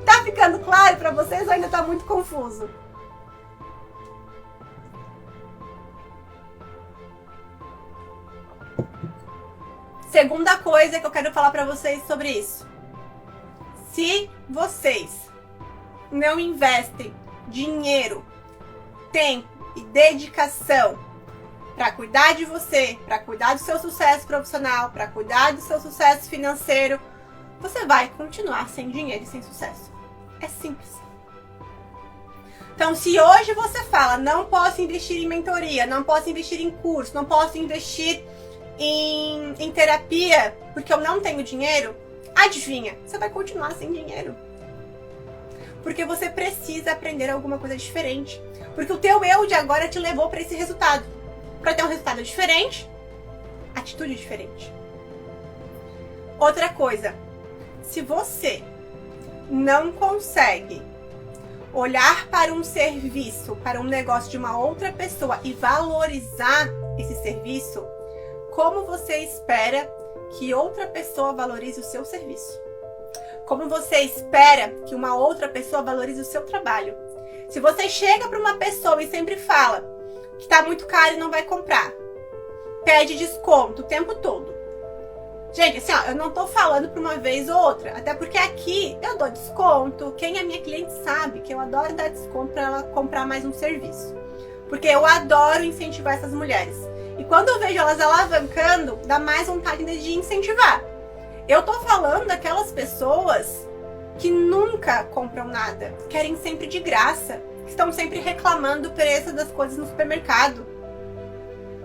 Tá ficando claro para vocês ou ainda está muito confuso? Segunda coisa que eu quero falar para vocês sobre isso. Se vocês não investem dinheiro, tempo e dedicação para cuidar de você, para cuidar do seu sucesso profissional, para cuidar do seu sucesso financeiro, você vai continuar sem dinheiro e sem sucesso. É simples. Então, se hoje você fala, não posso investir em mentoria, não posso investir em curso, não posso investir em terapia, porque eu não tenho dinheiro, adivinha, você vai continuar sem dinheiro. Porque você precisa aprender alguma coisa diferente. Porque o teu eu de agora te levou para esse resultado. Para ter um resultado diferente, atitude diferente. Outra coisa, se você não consegue olhar para um serviço, para um negócio de uma outra pessoa e valorizar esse serviço, como você espera que outra pessoa valorize o seu serviço? Como você espera que uma outra pessoa valorize o seu trabalho? Se você chega para uma pessoa e sempre fala que está muito caro e não vai comprar, pede desconto o tempo todo. Gente, assim, ó, eu não tô falando por uma vez ou outra, até porque aqui eu dou desconto. Quem é minha cliente sabe que eu adoro dar desconto para ela comprar mais um serviço, porque eu adoro incentivar essas mulheres. E quando eu vejo elas alavancando, dá mais vontade de incentivar. Eu tô falando daquelas pessoas que nunca compram nada, querem sempre de graça, que estão sempre reclamando do preço das coisas no supermercado,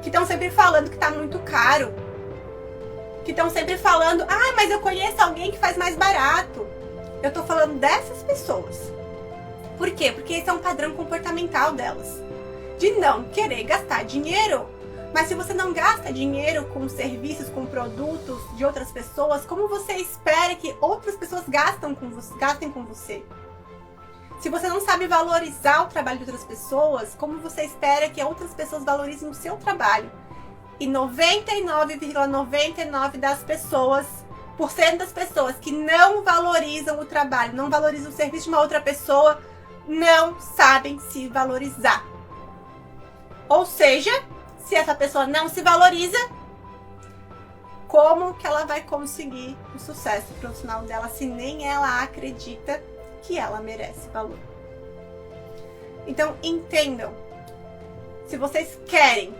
que estão sempre falando que tá muito caro, que estão sempre falando, mas eu conheço alguém que faz mais barato. Eu tô falando dessas pessoas. Por quê? Porque esse é um padrão comportamental delas, de não querer gastar dinheiro. Mas se você não gasta dinheiro com serviços, com produtos de outras pessoas, como você espera que outras pessoas gastem com você? Se você não sabe valorizar o trabalho de outras pessoas, como você espera que outras pessoas valorizem o seu trabalho? E 99,99% das pessoas que não valorizam o trabalho, não valorizam o serviço de uma outra pessoa, não sabem se valorizar. Ou seja, se essa pessoa não se valoriza, como que ela vai conseguir o sucesso profissional dela se nem ela acredita que ela merece valor? Então, entendam. Se vocês querem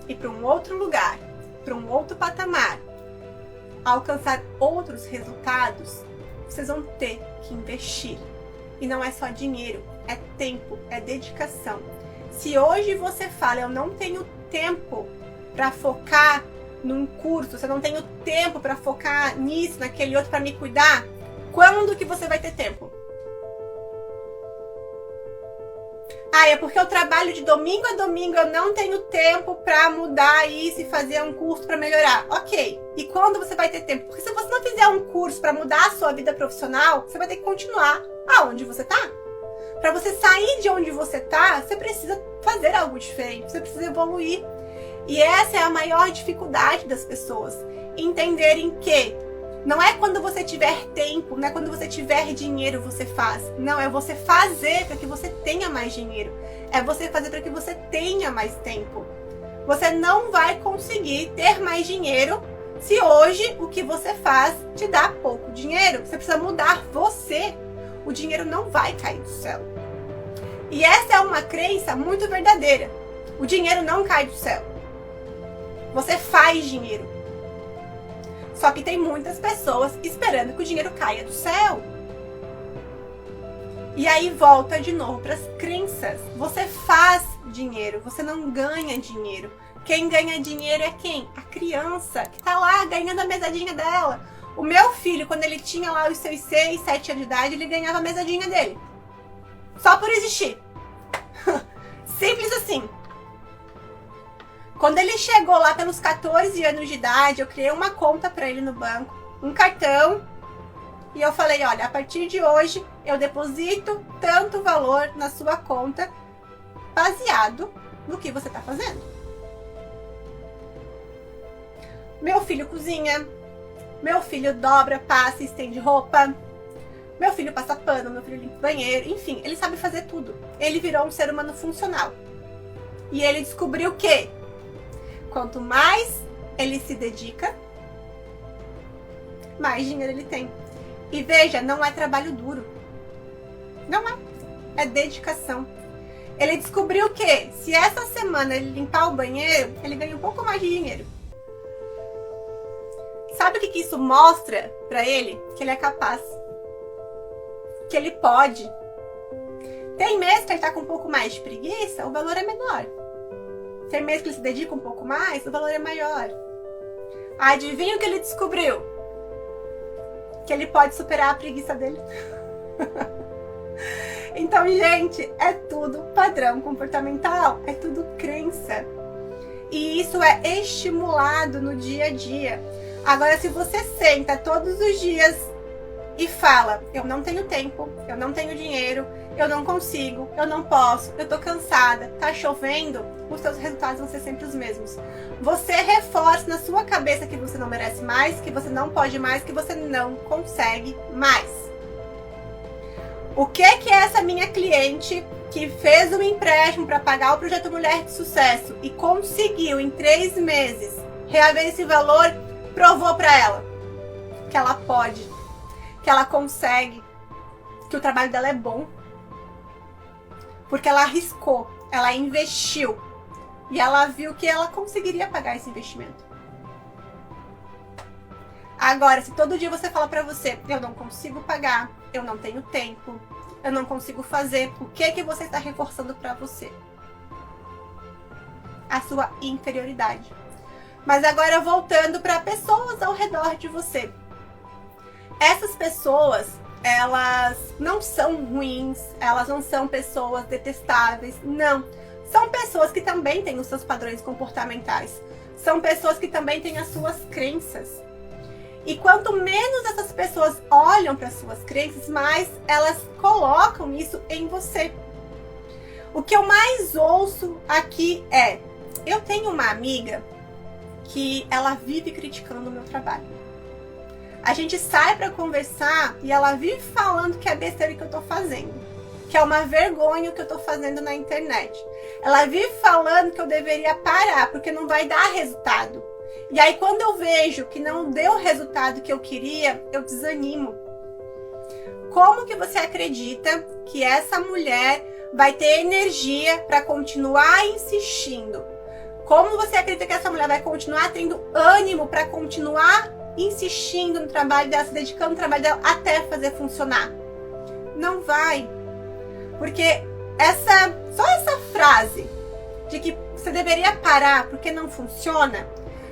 ir para um outro lugar, para um outro patamar, alcançar outros resultados, vocês vão ter que investir. E não é só dinheiro, é tempo, é dedicação. Se hoje você fala, eu não tenho tempo para focar num curso, se eu não tenho tempo para focar nisso, naquele outro, para me cuidar, quando que você vai ter tempo? É porque eu trabalho de domingo a domingo, eu não tenho tempo para mudar isso e fazer um curso para melhorar. Ok, e quando você vai ter tempo? Porque se você não fizer um curso para mudar a sua vida profissional, você vai ter que continuar aonde você tá. Para você sair de onde você tá, você precisa fazer algo diferente, você precisa evoluir. E essa é a maior dificuldade das pessoas, entenderem que não é quando você tiver tempo, não é quando você tiver dinheiro você faz. Não, é você fazer para que você tenha mais dinheiro. É você fazer para que você tenha mais tempo. Você não vai conseguir ter mais dinheiro se hoje o que você faz te dá pouco dinheiro. Você precisa mudar você. O dinheiro não vai cair do céu. E essa é uma crença muito verdadeira. O dinheiro não cai do céu. Você faz dinheiro. Só que tem muitas pessoas esperando que o dinheiro caia do céu. E aí volta de novo para as crenças. Você faz dinheiro, você não ganha dinheiro. Quem ganha dinheiro é quem? A criança, que tá lá ganhando a mesadinha dela. O meu filho, quando ele tinha lá os seus 6, 7 anos de idade, ele ganhava a mesadinha dele. Só por existir. Simples assim. Quando ele chegou lá pelos 14 anos de idade, eu criei uma conta para ele no banco, um cartão, e eu falei, olha, a partir de hoje eu deposito tanto valor na sua conta, baseado no que você está fazendo. Meu filho cozinha, meu filho dobra, passa e estende roupa, meu filho passa pano, meu filho limpa o banheiro, enfim, ele sabe fazer tudo. Ele virou um ser humano funcional. E ele descobriu que quanto mais ele se dedica, mais dinheiro ele tem. E veja, não é trabalho duro. Não é. É dedicação. Ele descobriu que se essa semana ele limpar o banheiro, ele ganha um pouco mais de dinheiro. Sabe o que isso mostra pra ele? Que ele é capaz. Que ele pode. Tem mês que ele tá com um pouco mais de preguiça, o valor é menor. Tem mês que ele se dedica um pouco mais, o valor é maior. Adivinha o que ele descobriu? Que ele pode superar a preguiça dele. Então, gente, é tudo padrão comportamental, é tudo crença. E isso é estimulado no dia a dia. Agora, se você senta todos os dias e fala, eu não tenho tempo, eu não tenho dinheiro, eu não consigo, eu não posso, eu tô cansada, tá chovendo, os seus resultados vão ser sempre os mesmos. Você reforça na sua cabeça que você não merece mais, que você não pode mais, que você não consegue mais. O que é essa minha cliente que fez um empréstimo para pagar o projeto Mulher de Sucesso e conseguiu em 3 meses reaver esse valor, provou para ela? Que ela pode, que ela consegue, que o trabalho dela é bom. Porque ela arriscou, ela investiu e ela viu que ela conseguiria pagar esse investimento. Agora, se todo dia você fala pra você, eu não consigo pagar, eu não tenho tempo, eu não consigo fazer, o que você está reforçando pra você? A sua inferioridade. Mas agora voltando para pessoas ao redor de você. Essas pessoas, elas não são ruins, elas não são pessoas detestáveis, não. São pessoas que também têm os seus padrões comportamentais. São pessoas que também têm as suas crenças. E quanto menos essas pessoas olham para as suas crenças, mais elas colocam isso em você. O que eu mais ouço aqui é, eu tenho uma amiga que ela vive criticando o meu trabalho. A gente sai para conversar e ela vive falando que é besteira que eu tô fazendo, que é uma vergonha o que eu tô fazendo na internet. Ela vive falando que eu deveria parar, porque não vai dar resultado. E aí quando eu vejo que não deu o resultado que eu queria, eu desanimo. Como que você acredita que essa mulher vai ter energia para continuar insistindo? Como você acredita que essa mulher vai continuar tendo ânimo para continuar insistindo no trabalho dela, se dedicando no trabalho dela até fazer funcionar? Não vai. Porque só essa frase de que você deveria parar porque não funciona,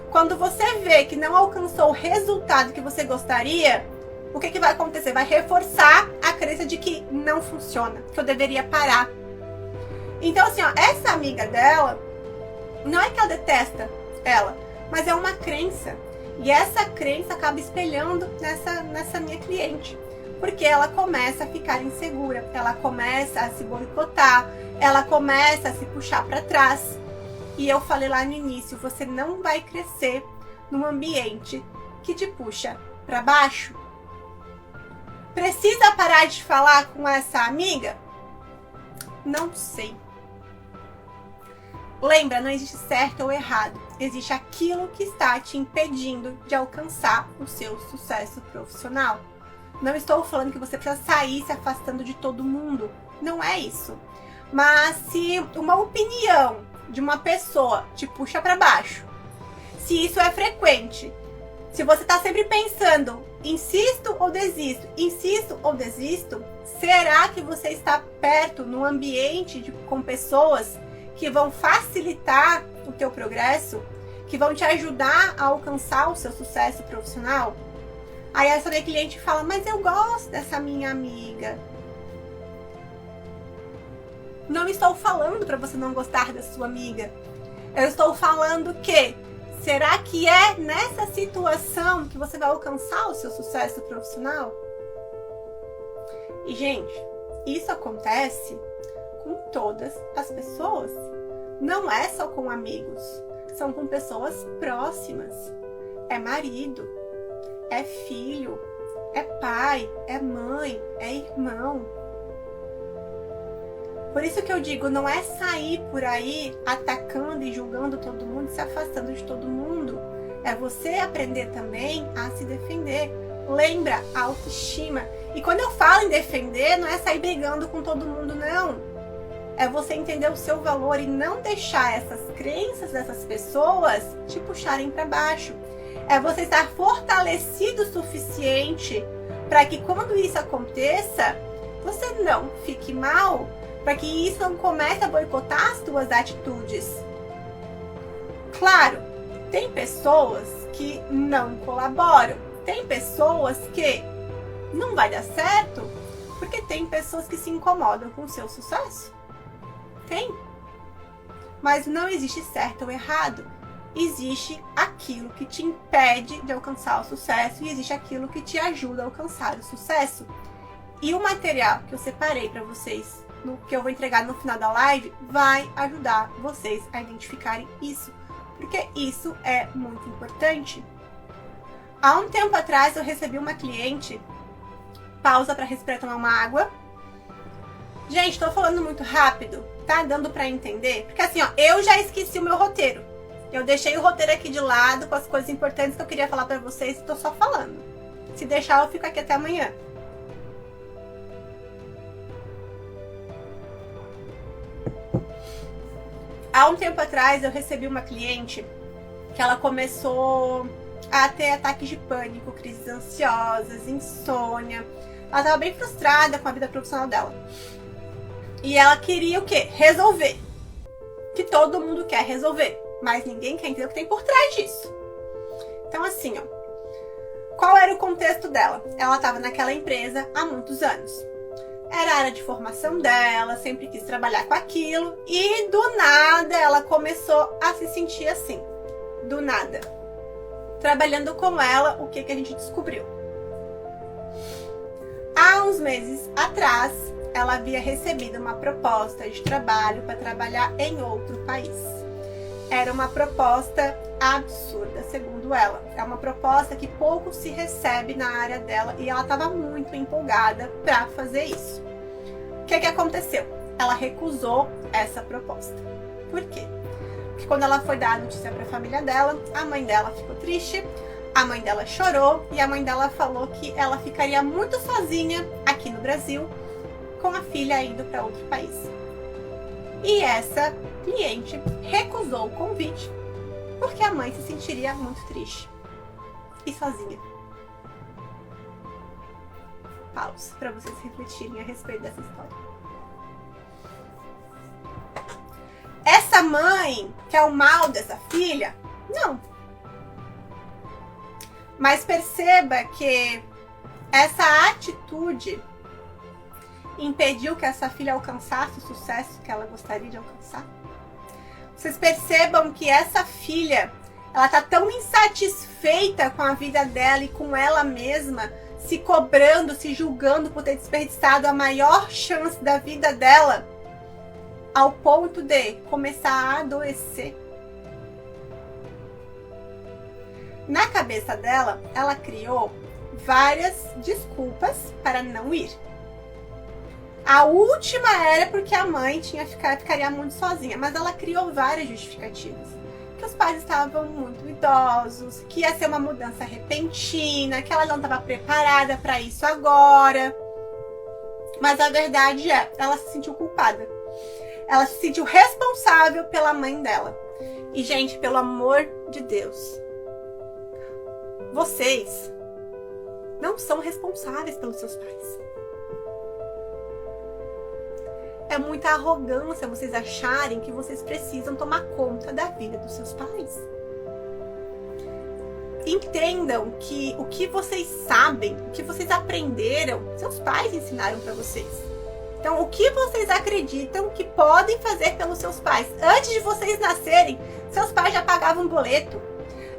quando você vê que não alcançou o resultado que você gostaria, o que vai acontecer? Vai reforçar a crença de que não funciona, que eu deveria parar. Então assim, ó, essa amiga dela, não é que ela detesta ela, mas é uma crença. E essa crença acaba espelhando nessa minha cliente. Porque ela começa a ficar insegura, ela começa a se boicotar, ela começa a se puxar para trás. E eu falei lá no início, você não vai crescer num ambiente que te puxa para baixo. Precisa parar de falar com essa amiga? Não sei. Lembra, não existe certo ou errado. Existe aquilo que está te impedindo de alcançar o seu sucesso profissional. Não estou falando que você precisa sair se afastando de todo mundo. Não é isso. Mas se uma opinião de uma pessoa te puxa para baixo, se isso é frequente, se você está sempre pensando, insisto ou desisto, será que você está perto, num ambiente com pessoas que vão facilitar o teu progresso, que vão te ajudar a alcançar o seu sucesso profissional? Aí essa minha cliente fala, mas eu gosto dessa minha amiga. Não estou falando para você não gostar da sua amiga. Eu estou falando que, será que é nessa situação que você vai alcançar o seu sucesso profissional? E, gente, isso acontece com todas as pessoas. Não é só com amigos. São com pessoas próximas. É marido, é filho, é pai, é mãe, é irmão. Por isso que eu digo, não é sair por aí atacando e julgando todo mundo, se afastando de todo mundo. É você aprender também a se defender. Lembra, a autoestima. E quando eu falo em defender, não é sair brigando com todo mundo, não. É você entender o seu valor e não deixar essas crenças dessas pessoas te puxarem para baixo. É você estar fortalecido o suficiente para que quando isso aconteça, você não fique mal, para que isso não comece a boicotar as tuas atitudes. Claro, tem pessoas que não colaboram, tem pessoas que não vai dar certo, Porque tem pessoas que se incomodam com o seu sucesso. Tem. Mas não existe certo ou errado. Existe aquilo que te impede de alcançar o sucesso e existe aquilo que te ajuda a alcançar o sucesso. E o material que eu separei para vocês, que eu vou entregar no final da live, vai ajudar vocês a identificarem isso. Porque isso é muito importante. Há um tempo atrás eu recebi uma cliente. Pausa para respirar e tomar uma água. Gente, tô falando muito rápido. Tá dando pra entender? Porque assim, ó, eu já esqueci o meu roteiro. Eu deixei o roteiro aqui de lado com as coisas importantes que eu queria falar pra vocês e tô só falando. Se deixar, eu fico aqui até amanhã. Há um tempo atrás, eu recebi uma cliente que ela começou a ter ataques de pânico, crises ansiosas, insônia. Ela tava bem frustrada com a vida profissional dela. E ela queria o quê? Resolver. Que todo mundo quer resolver. Mas ninguém quer entender o que tem por trás disso. Então assim, ó. Qual era o contexto dela? Ela estava naquela empresa há muitos anos. Era a área de formação dela, sempre quis trabalhar com aquilo. E do nada ela começou a se sentir assim. Do nada. Trabalhando com ela, o que a gente descobriu? Há uns meses atrás, ela havia recebido uma proposta de trabalho para trabalhar em outro país. Era uma proposta absurda, segundo ela. É uma proposta que pouco se recebe na área dela e ela estava muito empolgada para fazer isso. O que aconteceu? Ela recusou essa proposta. Por quê? Porque quando ela foi dar a notícia para a família dela, a mãe dela ficou triste, a mãe dela chorou e a mãe dela falou que ela ficaria muito sozinha aqui no Brasil, com a filha indo para outro país. E essa cliente recusou o convite porque a mãe se sentiria muito triste e sozinha. Pausa para vocês refletirem a respeito dessa história. Essa mãe quer o mal dessa filha? Não. Mas perceba que essa atitude impediu que essa filha alcançasse o sucesso que ela gostaria de alcançar. Vocês percebam que essa filha, ela tá tão insatisfeita com a vida dela e com ela mesma, se cobrando, se julgando por ter desperdiçado a maior chance da vida dela, ao ponto de começar a adoecer. Na cabeça dela, ela criou várias desculpas para não ir. A última era porque a mãe ficaria muito sozinha, mas ela criou várias justificativas. Que os pais estavam muito idosos, que ia ser uma mudança repentina, que ela não estava preparada para isso agora. Mas a verdade é, ela se sentiu culpada. Ela se sentiu responsável pela mãe dela. E, gente, pelo amor de Deus, vocês não são responsáveis pelos seus pais. É muita arrogância vocês acharem que vocês precisam tomar conta da vida dos seus pais. Entendam que o que vocês sabem, o que vocês aprenderam, seus pais ensinaram para vocês. Então, o que vocês acreditam que podem fazer pelos seus pais? Antes de vocês nascerem, seus pais já pagavam um boleto.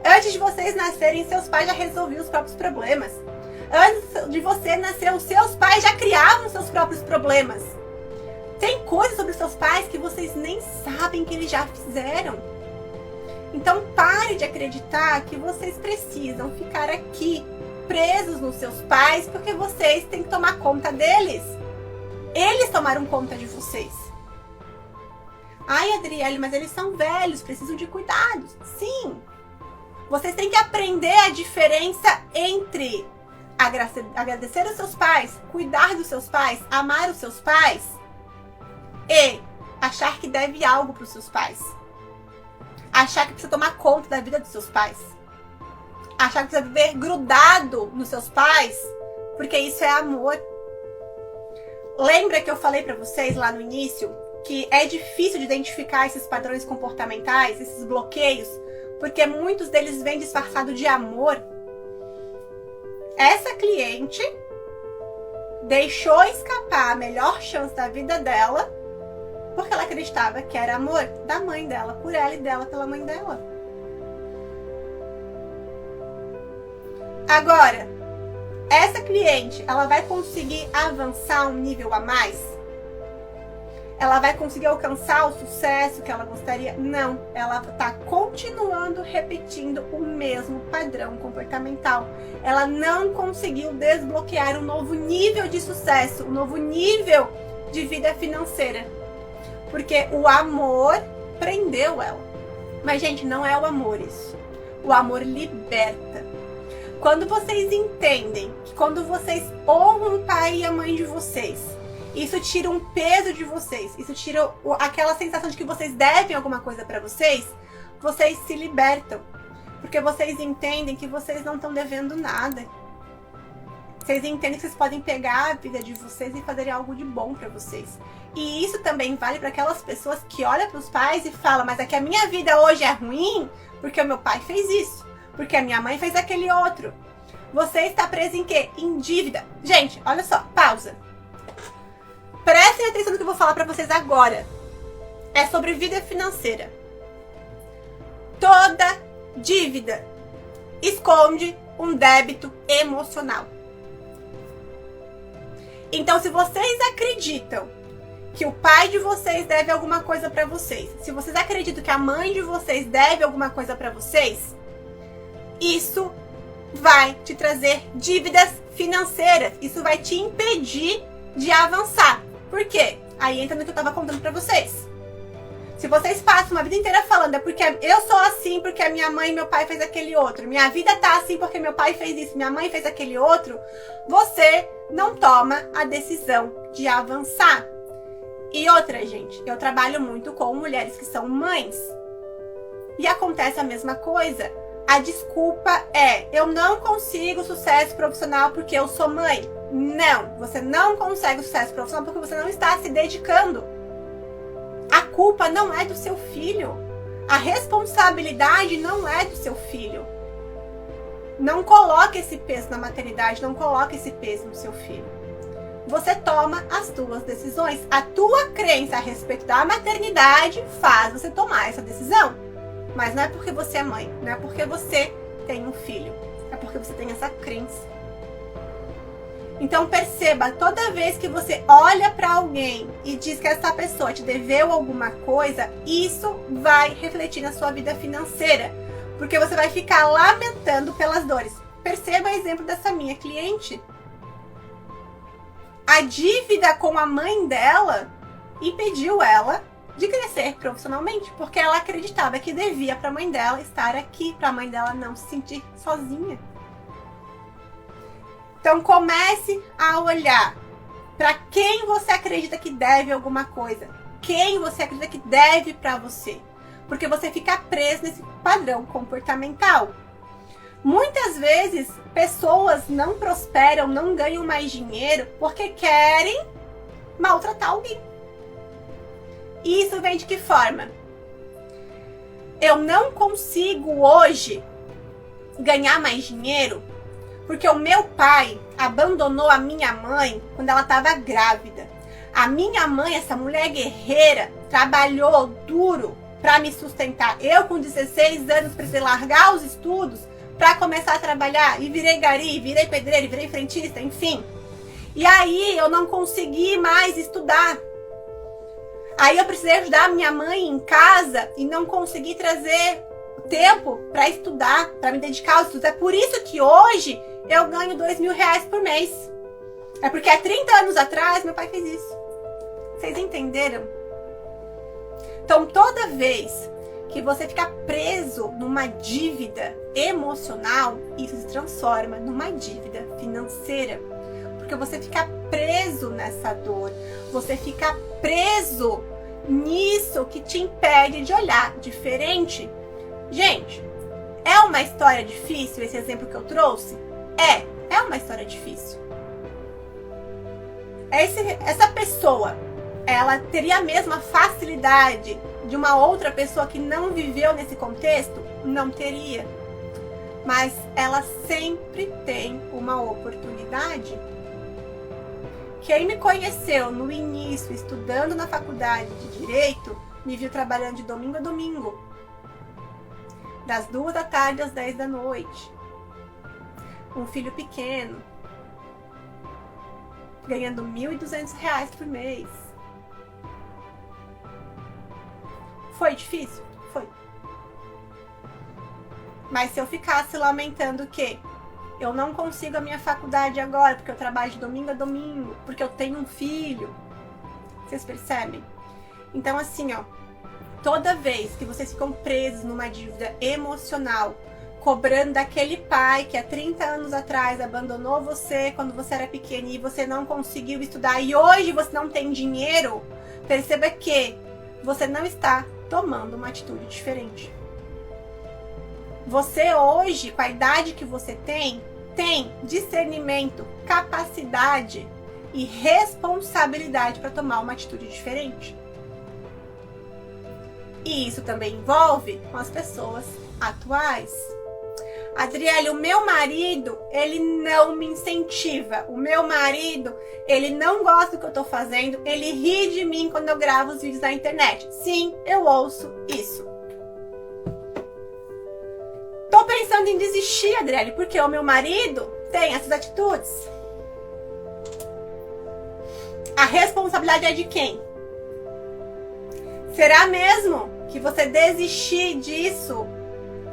Antes de vocês nascerem, seus pais já resolviam os próprios problemas. Antes de você nascer, os seus pais já criavam os seus próprios problemas. Tem coisas sobre seus pais que vocês nem sabem que eles já fizeram. Então pare de acreditar que vocês precisam ficar aqui presos nos seus pais porque vocês têm que tomar conta deles. Eles tomaram conta de vocês. Ai, Adriele, mas eles são velhos, precisam de cuidados. Sim. Vocês têm que aprender a diferença entre agradecer aos seus pais, cuidar dos seus pais, amar os seus pais e achar que deve algo para os seus pais. Achar que precisa tomar conta da vida dos seus pais. Achar que precisa viver grudado nos seus pais, porque isso é amor. Lembra que eu falei para vocês lá no início que é difícil de identificar esses padrões comportamentais, esses bloqueios, porque muitos deles vêm disfarçados de amor? Essa cliente deixou escapar a melhor chance da vida dela porque ela acreditava que era amor da mãe dela, por ela e dela pela mãe dela. Agora, essa cliente, ela vai conseguir avançar um nível a mais? Ela vai conseguir alcançar o sucesso que ela gostaria? Não, ela está continuando repetindo o mesmo padrão comportamental. Ela não conseguiu desbloquear um novo nível de sucesso, um novo nível de vida financeira. Porque o amor prendeu ela. Mas, gente, não é o amor isso. O amor liberta. Quando vocês entendem que quando vocês honram o pai e a mãe de vocês, isso tira um peso de vocês, isso tira aquela sensação de que vocês devem alguma coisa para vocês se libertam. Porque vocês entendem que vocês não estão devendo nada. Vocês entendem que vocês podem pegar a vida de vocês e fazer algo de bom para vocês. E isso também vale para aquelas pessoas que olham para os pais e falam, mas é que a minha vida hoje é ruim porque o meu pai fez isso, porque a minha mãe fez aquele outro. Você está preso em quê? Em dívida. Gente, olha só, pausa. Prestem atenção no que eu vou falar para vocês agora. É sobre vida financeira. Toda dívida esconde um débito emocional. Então, se vocês acreditam que o pai de vocês deve alguma coisa para vocês, se vocês acreditam que a mãe de vocês deve alguma coisa para vocês, isso vai te trazer dívidas financeiras. Isso vai te impedir de avançar. Por quê? Aí entra no que eu estava contando para vocês. Se vocês passam uma vida inteira falando, é porque eu sou assim, porque a minha mãe e meu pai fez aquele outro, minha vida tá assim porque meu pai fez isso, minha mãe fez aquele outro, você não toma a decisão de avançar. E outra, gente, eu trabalho muito com mulheres que são mães. E acontece a mesma coisa. A desculpa é, eu não consigo sucesso profissional porque eu sou mãe. Não, você não consegue sucesso profissional porque você não está se dedicando. A culpa não é do seu filho. A responsabilidade não é do seu filho. Não coloque esse peso na maternidade, não coloque esse peso no seu filho. Você toma as tuas decisões. A tua crença a respeito da maternidade faz você tomar essa decisão. Mas não é porque você é mãe, não é porque você tem um filho. É porque você tem essa crença. Então perceba, toda vez que você olha para alguém e diz que essa pessoa te deveu alguma coisa, isso vai refletir na sua vida financeira. Porque você vai ficar lamentando pelas dores. Perceba o exemplo dessa minha cliente. A dívida com a mãe dela impediu ela de crescer profissionalmente, porque ela acreditava que devia para a mãe dela estar aqui, para a mãe dela não se sentir sozinha. Então comece a olhar para quem você acredita que deve alguma coisa, quem você acredita que deve para você, porque você fica preso nesse padrão comportamental. Muitas vezes, pessoas não prosperam, não ganham mais dinheiro porque querem maltratar alguém. E isso vem de que forma? Eu não consigo hoje ganhar mais dinheiro porque o meu pai abandonou a minha mãe quando ela estava grávida. A minha mãe, essa mulher guerreira, trabalhou duro para me sustentar. Eu, com 16 anos, precisei largar os estudos para começar a trabalhar. E virei gari, virei pedreiro, virei frentista, enfim. E aí eu não consegui mais estudar. Aí eu precisei ajudar a minha mãe em casa e não consegui trazer tempo para estudar, para me dedicar aos estudos. É por isso que hoje eu ganho R$2.000 por mês. É porque há 30 anos atrás meu pai fez isso. Vocês entenderam? Então toda vez que você fica preso numa dívida emocional, isso se transforma numa dívida financeira. Porque você fica preso nessa dor, você fica preso nisso que te impede de olhar diferente. Gente, é uma história difícil esse exemplo que eu trouxe? É uma história difícil. Essa pessoa, ela teria a mesma facilidade de uma outra pessoa que não viveu nesse contexto? Não teria. Mas ela sempre tem uma oportunidade. Quem me conheceu no início, estudando na faculdade de Direito, me viu trabalhando de domingo a domingo. Das 2 da tarde às 10 da noite. Um filho pequeno. Ganhando R$ 1.200 por mês. Foi difícil? Foi. Mas se eu ficasse lamentando que eu não consigo a minha faculdade agora, porque eu trabalho de domingo a domingo, porque eu tenho um filho. Vocês percebem? Então assim, ó, toda vez que vocês ficam presos numa dívida emocional, cobrando daquele pai que há 30 anos atrás abandonou você quando você era pequeno e você não conseguiu estudar e hoje você não tem dinheiro, perceba que você não está tomando uma atitude diferente. Você hoje, com a idade que você tem discernimento, capacidade e responsabilidade para tomar uma atitude diferente. E isso também envolve com as pessoas atuais. Adriele, o meu marido, ele não me incentiva. O meu marido, ele não gosta do que eu tô fazendo. Ele ri de mim quando eu gravo os vídeos na internet. Sim, eu ouço isso. Tô pensando em desistir, Adriele, porque o meu marido tem essas atitudes. A responsabilidade é de quem? Será mesmo que você desistir disso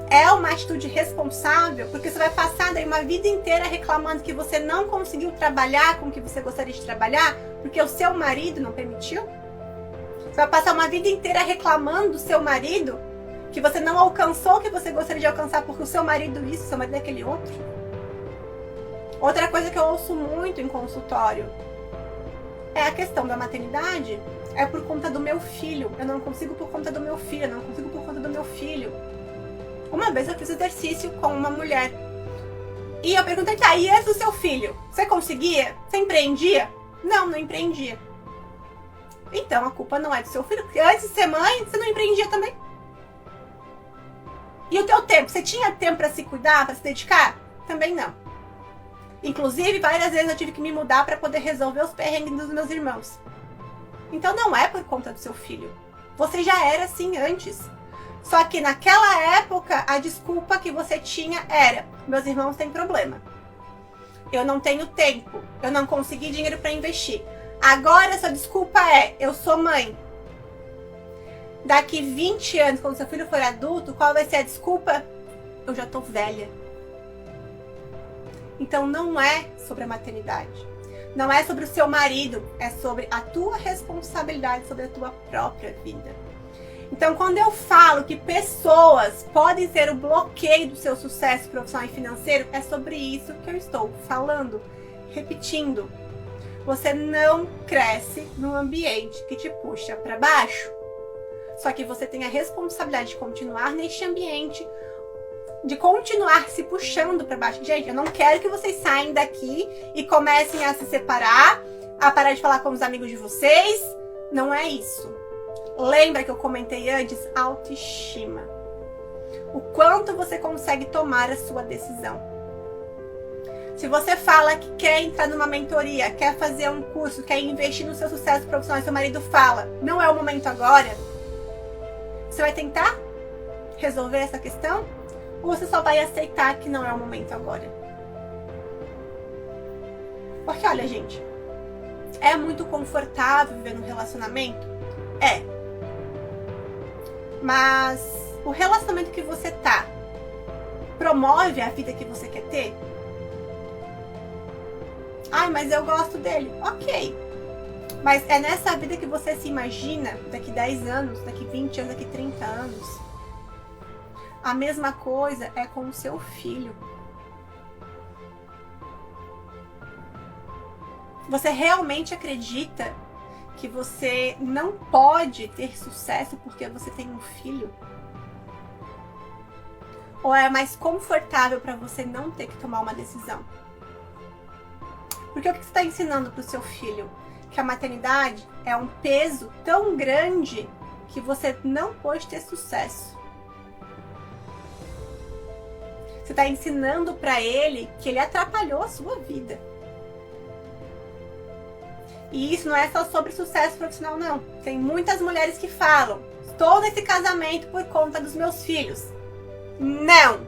é uma atitude responsável? Porque você vai passar daí uma vida inteira reclamando que você não conseguiu trabalhar com o que você gostaria de trabalhar porque o seu marido não permitiu? Você vai passar uma vida inteira reclamando do seu marido que você não alcançou o que você gostaria de alcançar porque o seu marido isso, o seu marido é aquele outro? Outra coisa que eu ouço muito em consultório é a questão da maternidade. É por conta do meu filho. Eu não consigo por conta do meu filho. Eu não consigo por conta do meu filho. Uma vez eu fiz exercício com uma mulher. E eu perguntei, tá, e esse do seu filho? Você conseguia? Você empreendia? Não, não empreendia. Então a culpa não é do seu filho, porque antes de ser mãe, você não empreendia também. E o teu tempo? Você tinha tempo para se cuidar, para se dedicar? Também não. Inclusive, várias vezes eu tive que me mudar para poder resolver os perrengues dos meus irmãos. Então não é por conta do seu filho. Você já era assim antes. Só que naquela época, a desculpa que você tinha era: meus irmãos têm problema. Eu não tenho tempo. Eu não consegui dinheiro para investir. Agora essa desculpa é: eu sou mãe. Daqui 20 anos, quando seu filho for adulto, qual vai ser a desculpa? Eu já tô velha. Então não é sobre a maternidade. Não é sobre o seu marido. É sobre a tua responsabilidade, sobre a tua própria vida. Então, quando eu falo que pessoas podem ser o bloqueio do seu sucesso profissional e financeiro, é sobre isso que eu estou falando. Repetindo, você não cresce num ambiente que te puxa para baixo. Só que você tem a responsabilidade de continuar neste ambiente, de continuar se puxando para baixo. Gente, eu não quero que vocês saiam daqui e comecem a se separar, a parar de falar com os amigos de vocês. Não é isso. Lembra que eu comentei antes? Autoestima. O quanto você consegue tomar a sua decisão. Se você fala que quer entrar numa mentoria, quer fazer um curso, quer investir no seu sucesso profissional e seu marido fala, não é o momento agora, você vai tentar resolver essa questão? Ou você só vai aceitar que não é o momento agora? Porque olha, gente, é muito confortável viver num relacionamento? É. Mas o relacionamento que você tá promove a vida que você quer ter? Ai, mas eu gosto dele. Ok. Mas é nessa vida que você se imagina daqui 10 anos, daqui 20 anos, daqui 30 anos? A mesma coisa é com o seu filho. Você realmente acredita que você não pode ter sucesso porque você tem um filho? Ou é mais confortável para você não ter que tomar uma decisão? Porque o que você está ensinando para o seu filho? Que a maternidade é um peso tão grande que você não pode ter sucesso. Você está ensinando para ele que ele atrapalhou a sua vida. E isso não é só sobre sucesso profissional, não. Tem muitas mulheres que falam: estou nesse casamento por conta dos meus filhos. Não!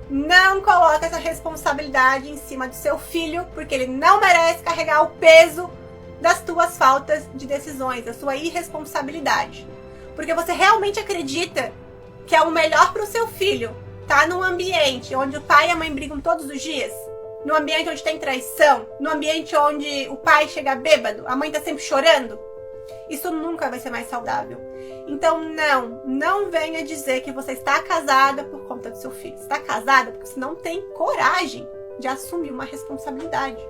Não coloque essa responsabilidade em cima do seu filho, porque ele não merece carregar o peso das tuas faltas de decisões, da sua irresponsabilidade. Porque você realmente acredita que é o melhor para o seu filho estar num ambiente onde o pai e a mãe brigam todos os dias? No ambiente onde tem traição? No ambiente onde o pai chega bêbado? A mãe tá sempre chorando? Isso nunca vai ser mais saudável. Então não venha dizer que você está casada por conta do seu filho. Você está casada porque você não tem coragem de assumir uma responsabilidade.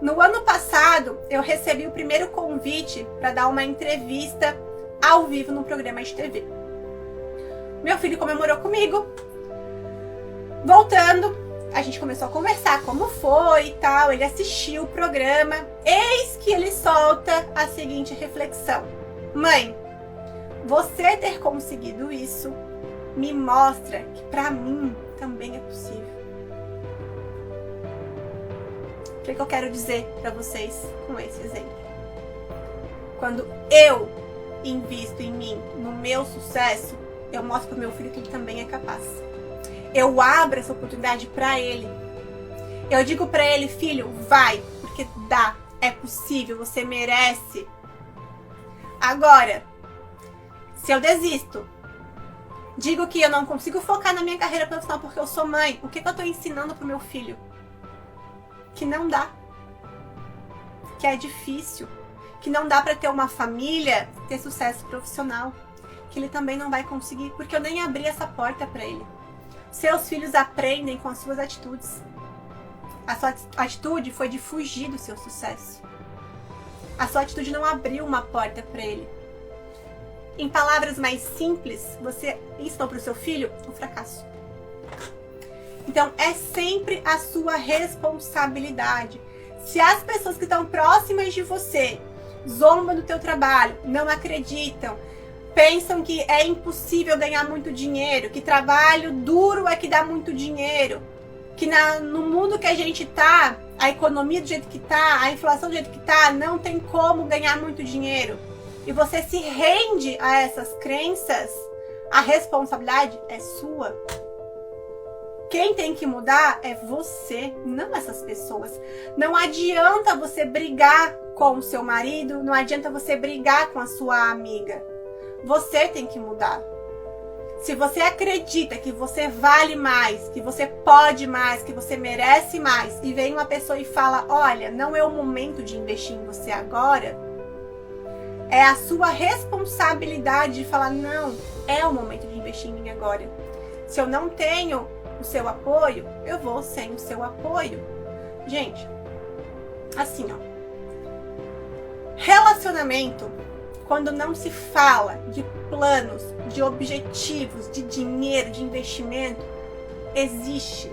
No ano passado, eu recebi o primeiro convite para dar uma entrevista ao vivo num programa de TV. Meu filho comemorou comigo. Voltando, a gente começou a conversar como foi e tal. Ele assistiu o programa. Eis que ele solta a seguinte reflexão: mãe, você ter conseguido isso me mostra que pra mim também é possível. O que eu quero dizer pra vocês com esse exemplo? Quando eu invisto em mim, no meu sucesso, eu mostro pro meu filho que ele também é capaz. Eu abro essa oportunidade pra ele. Eu digo pra ele: filho, vai, porque dá, é possível, você merece. Agora, se eu desisto, digo que eu não consigo focar na minha carreira profissional porque eu sou mãe, o que eu tô ensinando pro meu filho? Que não dá. Que é difícil. Que não dá pra ter uma família, ter sucesso profissional. Que ele também não vai conseguir, porque eu nem abri essa porta pra ele. Seus filhos aprendem com as suas atitudes. A sua atitude foi de fugir do seu sucesso. A sua atitude não abriu uma porta para ele. Em palavras mais simples, você ensinou para o seu filho um fracasso. Então, é sempre a sua responsabilidade. Se as pessoas que estão próximas de você zombam do teu trabalho, não acreditam, pensam que é impossível ganhar muito dinheiro, que trabalho duro é que dá muito dinheiro, que no mundo que a gente tá, a economia do jeito que tá, a inflação do jeito que tá, não tem como ganhar muito dinheiro, e você se rende a essas crenças, a responsabilidade é sua. Quem tem que mudar é você, não essas pessoas. Não adianta você brigar com o seu marido, não adianta você brigar com a sua amiga. Você tem que mudar. Se você acredita que você vale mais, que você pode mais, que você merece mais, e vem uma pessoa e fala: olha, não é o momento de investir em você agora, é a sua responsabilidade de falar: não, é o momento de investir em mim agora. Se eu não tenho o seu apoio, eu vou sem o seu apoio. Gente, assim, ó. Relacionamento, quando não se fala de planos, de objetivos, de dinheiro, de investimento, existe,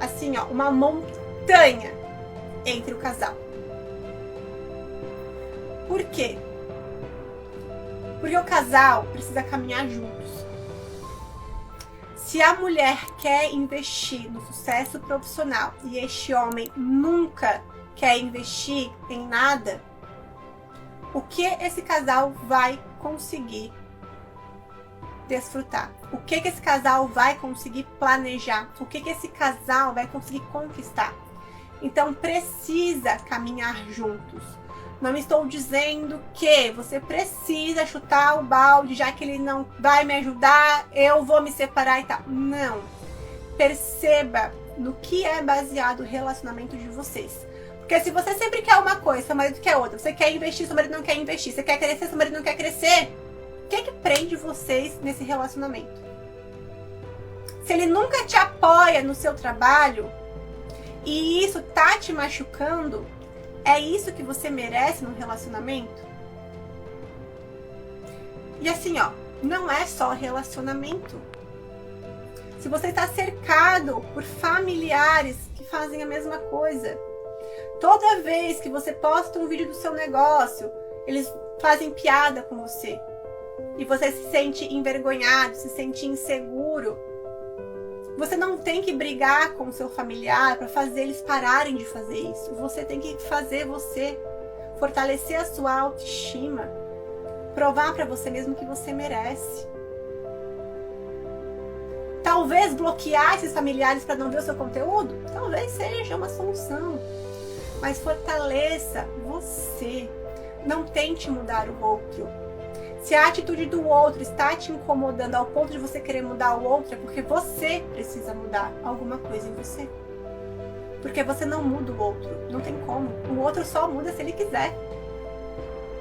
assim, ó, uma montanha entre o casal. Por quê? Porque o casal precisa caminhar juntos. Se a mulher quer investir no sucesso profissional e este homem nunca quer investir em nada, o que esse casal vai conseguir desfrutar? O que esse casal vai conseguir planejar? O que esse casal vai conseguir conquistar? Então precisa caminhar juntos. Não estou dizendo que você precisa chutar o balde, já que ele não vai me ajudar, eu vou me separar e tal. Não. Perceba no que é baseado o relacionamento de vocês. Porque se você sempre quer uma coisa, seu marido quer outra. Você quer investir, seu marido não quer investir. Você quer crescer, seu marido não quer crescer. O que é que prende vocês nesse relacionamento? Se ele nunca te apoia no seu trabalho e isso tá te machucando, é isso que você merece num relacionamento? E assim, ó, não é só relacionamento. Se você está cercado por familiares que fazem a mesma coisa, toda vez que você posta um vídeo do seu negócio, eles fazem piada com você. E você se sente envergonhado, se sente inseguro. Você não tem que brigar com o seu familiar para fazer eles pararem de fazer isso. Você tem que fazer você fortalecer a sua autoestima, provar para você mesmo que você merece. Talvez bloquear esses familiares para não ver o seu conteúdo, talvez seja uma solução. Mas fortaleça você. Não tente mudar o outro. Se a atitude do outro está te incomodando ao ponto de você querer mudar o outro, é porque você precisa mudar alguma coisa em você. Porque você não muda o outro. Não tem como. O outro só muda se ele quiser.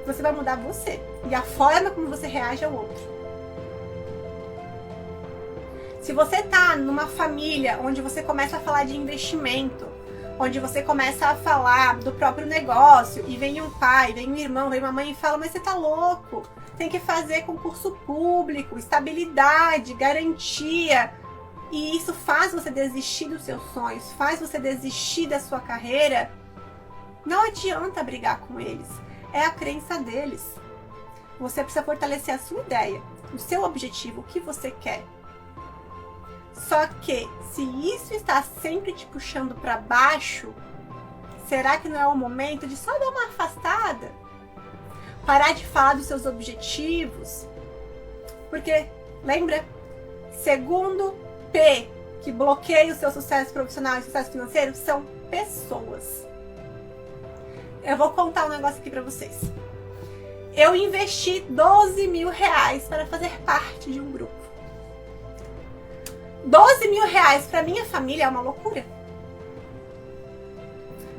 Você vai mudar você. E a forma como você reage ao outro. Se você tá numa família onde você começa a falar de investimento, onde você começa a falar do próprio negócio, e vem um pai, vem um irmão, vem uma mãe e fala, mas você tá louco, tem que fazer concurso público, estabilidade, garantia, e isso faz você desistir dos seus sonhos, faz você desistir da sua carreira, não adianta brigar com eles, é a crença deles. Você precisa fortalecer a sua ideia, o seu objetivo, o que você quer. Só que, se isso está sempre te puxando para baixo, será que não é o momento de só dar uma afastada? Parar de falar dos seus objetivos? Porque, lembra? Segundo P, que bloqueia o seu sucesso profissional e sucesso financeiro, são pessoas. Eu vou contar um negócio aqui para vocês. Eu investi 12 mil reais para fazer parte de um grupo. 12 mil reais para minha família é uma loucura.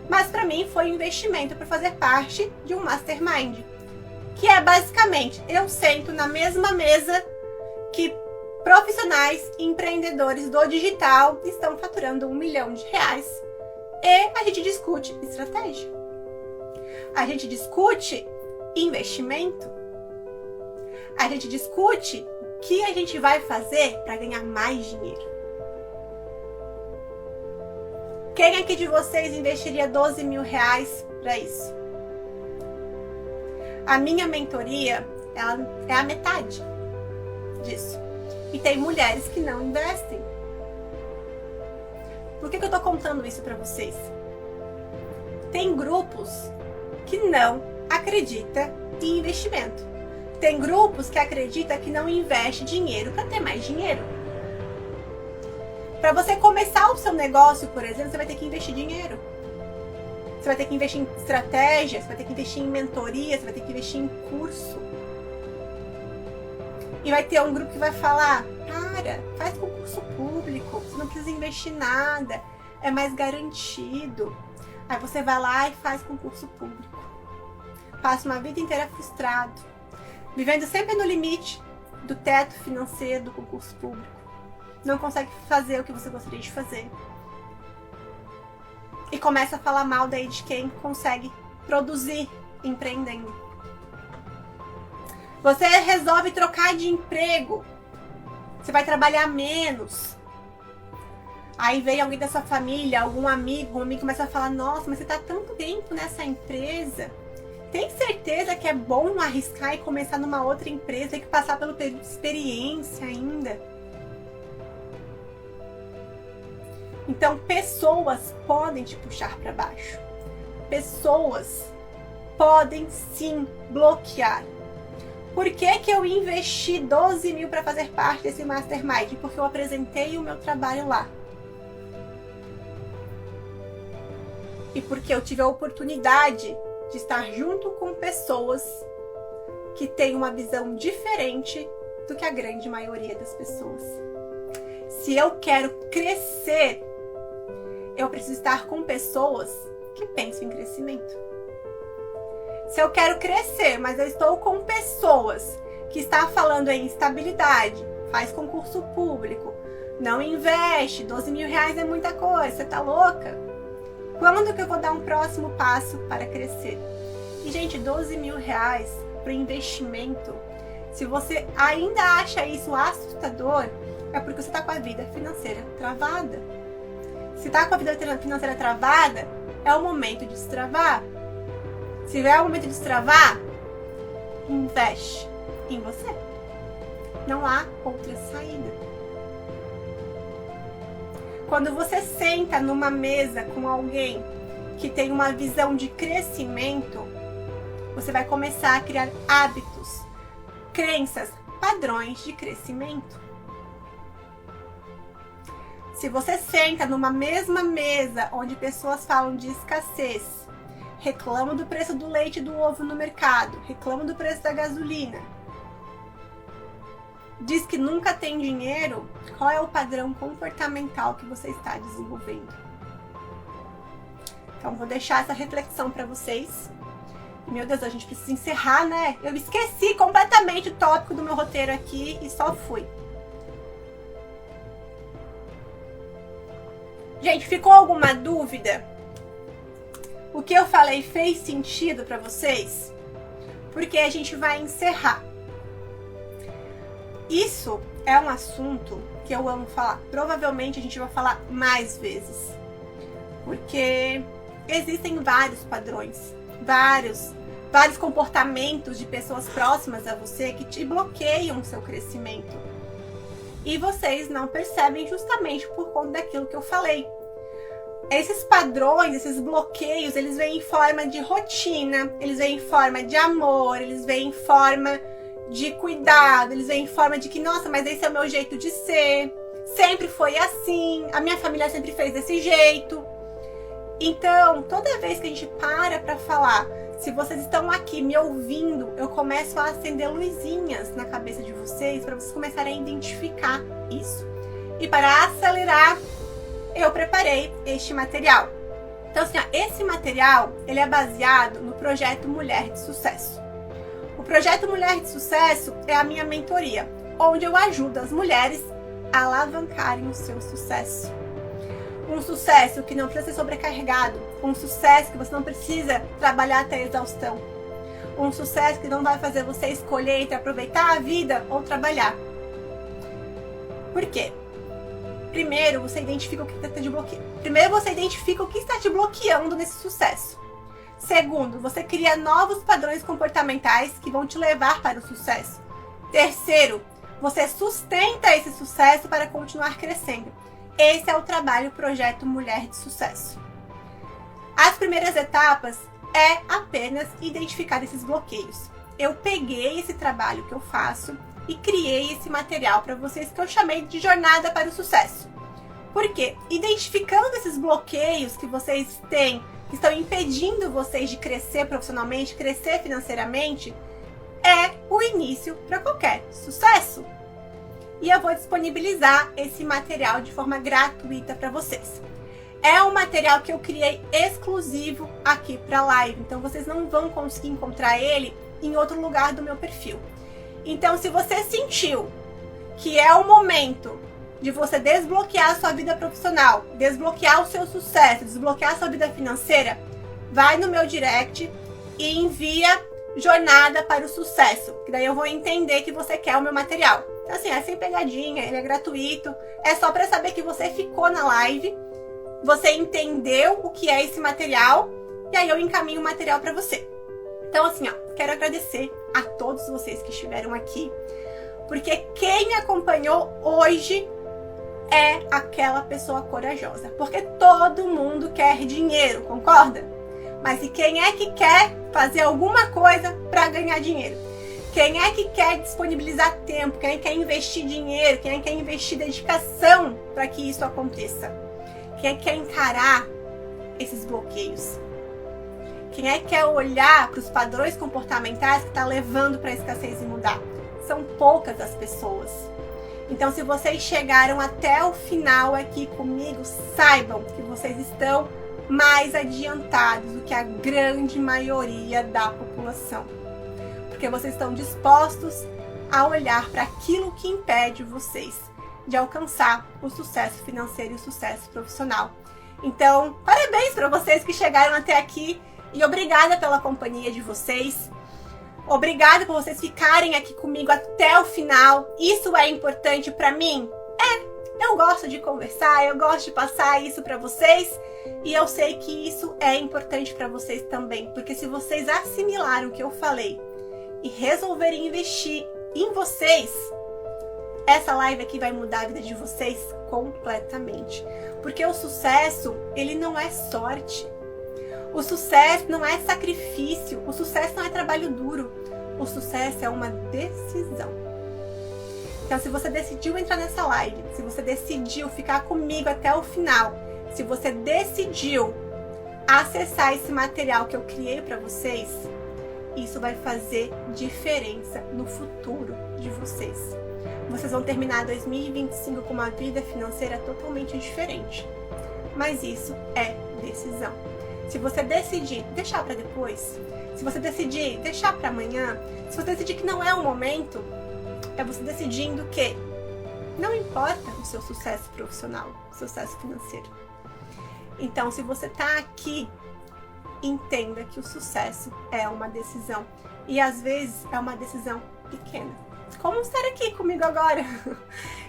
Mas para mim foi um investimento para fazer parte de um mastermind. Que é basicamente, eu sento na mesma mesa que profissionais e empreendedores do digital estão faturando R$1 milhão e a gente discute estratégia. A gente discute investimento. A gente discute o que a gente vai fazer para ganhar mais dinheiro. Quem aqui de vocês investiria 12 mil reais para isso? A minha mentoria, ela é a metade disso. E tem mulheres que não investem. Por que eu tô contando isso para vocês? Tem grupos que não acreditam em investimento. Tem grupos que acreditam que não investe dinheiro para ter mais dinheiro. Para você começar o seu negócio, por exemplo, você vai ter que investir dinheiro. Você vai ter que investir em estratégia, você vai ter que investir em mentoria, você vai ter que investir em curso. E vai ter um grupo que vai falar, cara, faz concurso público, você não precisa investir nada, é mais garantido. Aí você vai lá e faz concurso público. Passa uma vida inteira frustrado, vivendo sempre no limite do teto financeiro do concurso público. Não consegue fazer o que você gostaria de fazer. E começa a falar mal daí de quem consegue produzir empreendendo. Você resolve trocar de emprego. Você vai trabalhar menos. Aí vem alguém da sua família, algum amigo, um amigo começa a falar, nossa, mas você tá tanto tempo nessa empresa. Tem certeza que é bom arriscar e começar numa outra empresa e que passar pelo período de experiência ainda? Então, pessoas podem te puxar para baixo. Pessoas podem sim bloquear. Por que eu investi 12 mil para fazer parte desse Mastermind? Porque eu apresentei o meu trabalho lá. E porque eu tive a oportunidade de estar junto com pessoas que têm uma visão diferente do que a grande maioria das pessoas. Se eu quero crescer, eu preciso estar com pessoas que pensam em crescimento. Se eu quero crescer, mas eu estou com pessoas que estão falando em estabilidade, faz concurso público, não investe, 12 mil reais é muita coisa, você tá louca? Quando que eu vou dar um próximo passo para crescer? E, gente, 12 mil reais para investimento, se você ainda acha isso assustador, é porque você está com a vida financeira travada. Se está com a vida financeira travada, é o momento de destravar. Se é o momento de destravar, investe em você. Não há outra saída. Quando você senta numa mesa com alguém que tem uma visão de crescimento, você vai começar a criar hábitos, crenças, padrões de crescimento. Se você senta numa mesma mesa onde pessoas falam de escassez, reclamam do preço do leite e do ovo no mercado, reclamam do preço da gasolina, diz que nunca tem dinheiro, qual é o padrão comportamental que você está desenvolvendo? Então, vou deixar essa reflexão para vocês. Meu Deus, a gente precisa encerrar, né? Eu esqueci completamente o tópico do meu roteiro aqui e só fui. Gente, ficou alguma dúvida? O que eu falei fez sentido para vocês? Porque a gente vai encerrar. Isso é um assunto que eu amo falar. Provavelmente a gente vai falar mais vezes. Porque existem vários padrões, vários comportamentos de pessoas próximas a você que te bloqueiam o seu crescimento. E vocês não percebem justamente por conta daquilo que eu falei. Esses padrões, esses bloqueios, eles vêm em forma de rotina, eles vêm em forma de amor, eles vêm em forma de cuidado, eles vêm em forma de que, nossa, mas esse é o meu jeito de ser, sempre foi assim, a minha família sempre fez desse jeito. Então, toda vez que a gente para falar, se vocês estão aqui me ouvindo, eu começo a acender luzinhas na cabeça de vocês para vocês começarem a identificar isso. E para acelerar, eu preparei este material. Então, assim, ó, esse material, ele é baseado no projeto Mulher de Sucesso. O projeto Mulher de Sucesso é a minha mentoria, onde eu ajudo as mulheres a alavancarem o seu sucesso. Um sucesso que não precisa ser sobrecarregado, um sucesso que você não precisa trabalhar até a exaustão, um sucesso que não vai fazer você escolher entre aproveitar a vida ou trabalhar. Por quê? Primeiro, você identifica o que está te bloqueando. Primeiro, você identifica o que está te bloqueando nesse sucesso. Segundo, você cria novos padrões comportamentais que vão te levar para o sucesso. Terceiro, você sustenta esse sucesso para continuar crescendo. Esse é o trabalho Projeto Mulher de Sucesso. As primeiras etapas é apenas identificar esses bloqueios. Eu peguei esse trabalho que eu faço e criei esse material para vocês que eu chamei de Jornada para o Sucesso. Por quê? Identificando esses bloqueios que vocês têm, que estão impedindo vocês de crescer profissionalmente, crescer financeiramente, é o início para qualquer sucesso. E eu vou disponibilizar esse material de forma gratuita para vocês. É um material que eu criei exclusivo aqui para a live, então vocês não vão conseguir encontrar ele em outro lugar do meu perfil. Então, se você sentiu que é o momento de você desbloquear a sua vida profissional, desbloquear o seu sucesso, desbloquear a sua vida financeira, vai no meu direct e envia Jornada para o Sucesso, que daí eu vou entender que você quer o meu material. Então, assim, é sem pegadinha, ele é gratuito, é só para saber que você ficou na live, você entendeu o que é esse material, e aí eu encaminho o material para você. Então, assim, ó, quero agradecer a todos vocês que estiveram aqui, porque quem me acompanhou hoje é aquela pessoa corajosa, porque todo mundo quer dinheiro, concorda? Mas e quem é que quer fazer alguma coisa para ganhar dinheiro? Quem é que quer disponibilizar tempo? Quem quer investir dinheiro? Quem quer investir dedicação para que isso aconteça? Quem é que quer encarar esses bloqueios? Quem é que quer olhar para os padrões comportamentais que está levando para a escassez e mudar? São poucas as pessoas. Então, se vocês chegaram até o final aqui comigo, saibam que vocês estão mais adiantados do que a grande maioria da população. Porque vocês estão dispostos a olhar para aquilo que impede vocês de alcançar o sucesso financeiro e o sucesso profissional. Então, parabéns para vocês que chegaram até aqui e obrigada pela companhia de vocês. Obrigada por vocês ficarem aqui comigo até o final. Isso é importante para mim? Eu gosto de conversar, eu gosto de passar isso para vocês e eu sei que isso é importante para vocês também, porque se vocês assimilaram o que eu falei e resolverem investir em vocês, essa live aqui vai mudar a vida de vocês completamente. Porque o sucesso, ele não é sorte. O sucesso não é sacrifício. O sucesso não é trabalho duro. O sucesso é uma decisão. Então, se você decidiu entrar nessa live, se você decidiu ficar comigo até o final, se você decidiu acessar esse material que eu criei para vocês, isso vai fazer diferença no futuro de vocês. Vocês vão terminar 2025 com uma vida financeira totalmente diferente. Mas isso é decisão. Se você decidir deixar para depois, se você decidir deixar para amanhã, se você decidir que não é o momento, é você decidindo que não importa o seu sucesso profissional, o seu sucesso financeiro. Então, se você tá aqui, entenda que o sucesso é uma decisão. E às vezes é uma decisão pequena. Como estar aqui comigo agora.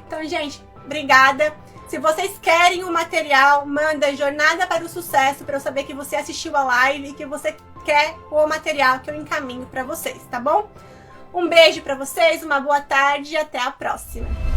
Então, gente, obrigada. Se vocês querem o material, manda Jornada para o Sucesso para eu saber que você assistiu a live e que você quer o material que eu encaminho para vocês, tá bom? Um beijo para vocês, uma boa tarde e até a próxima.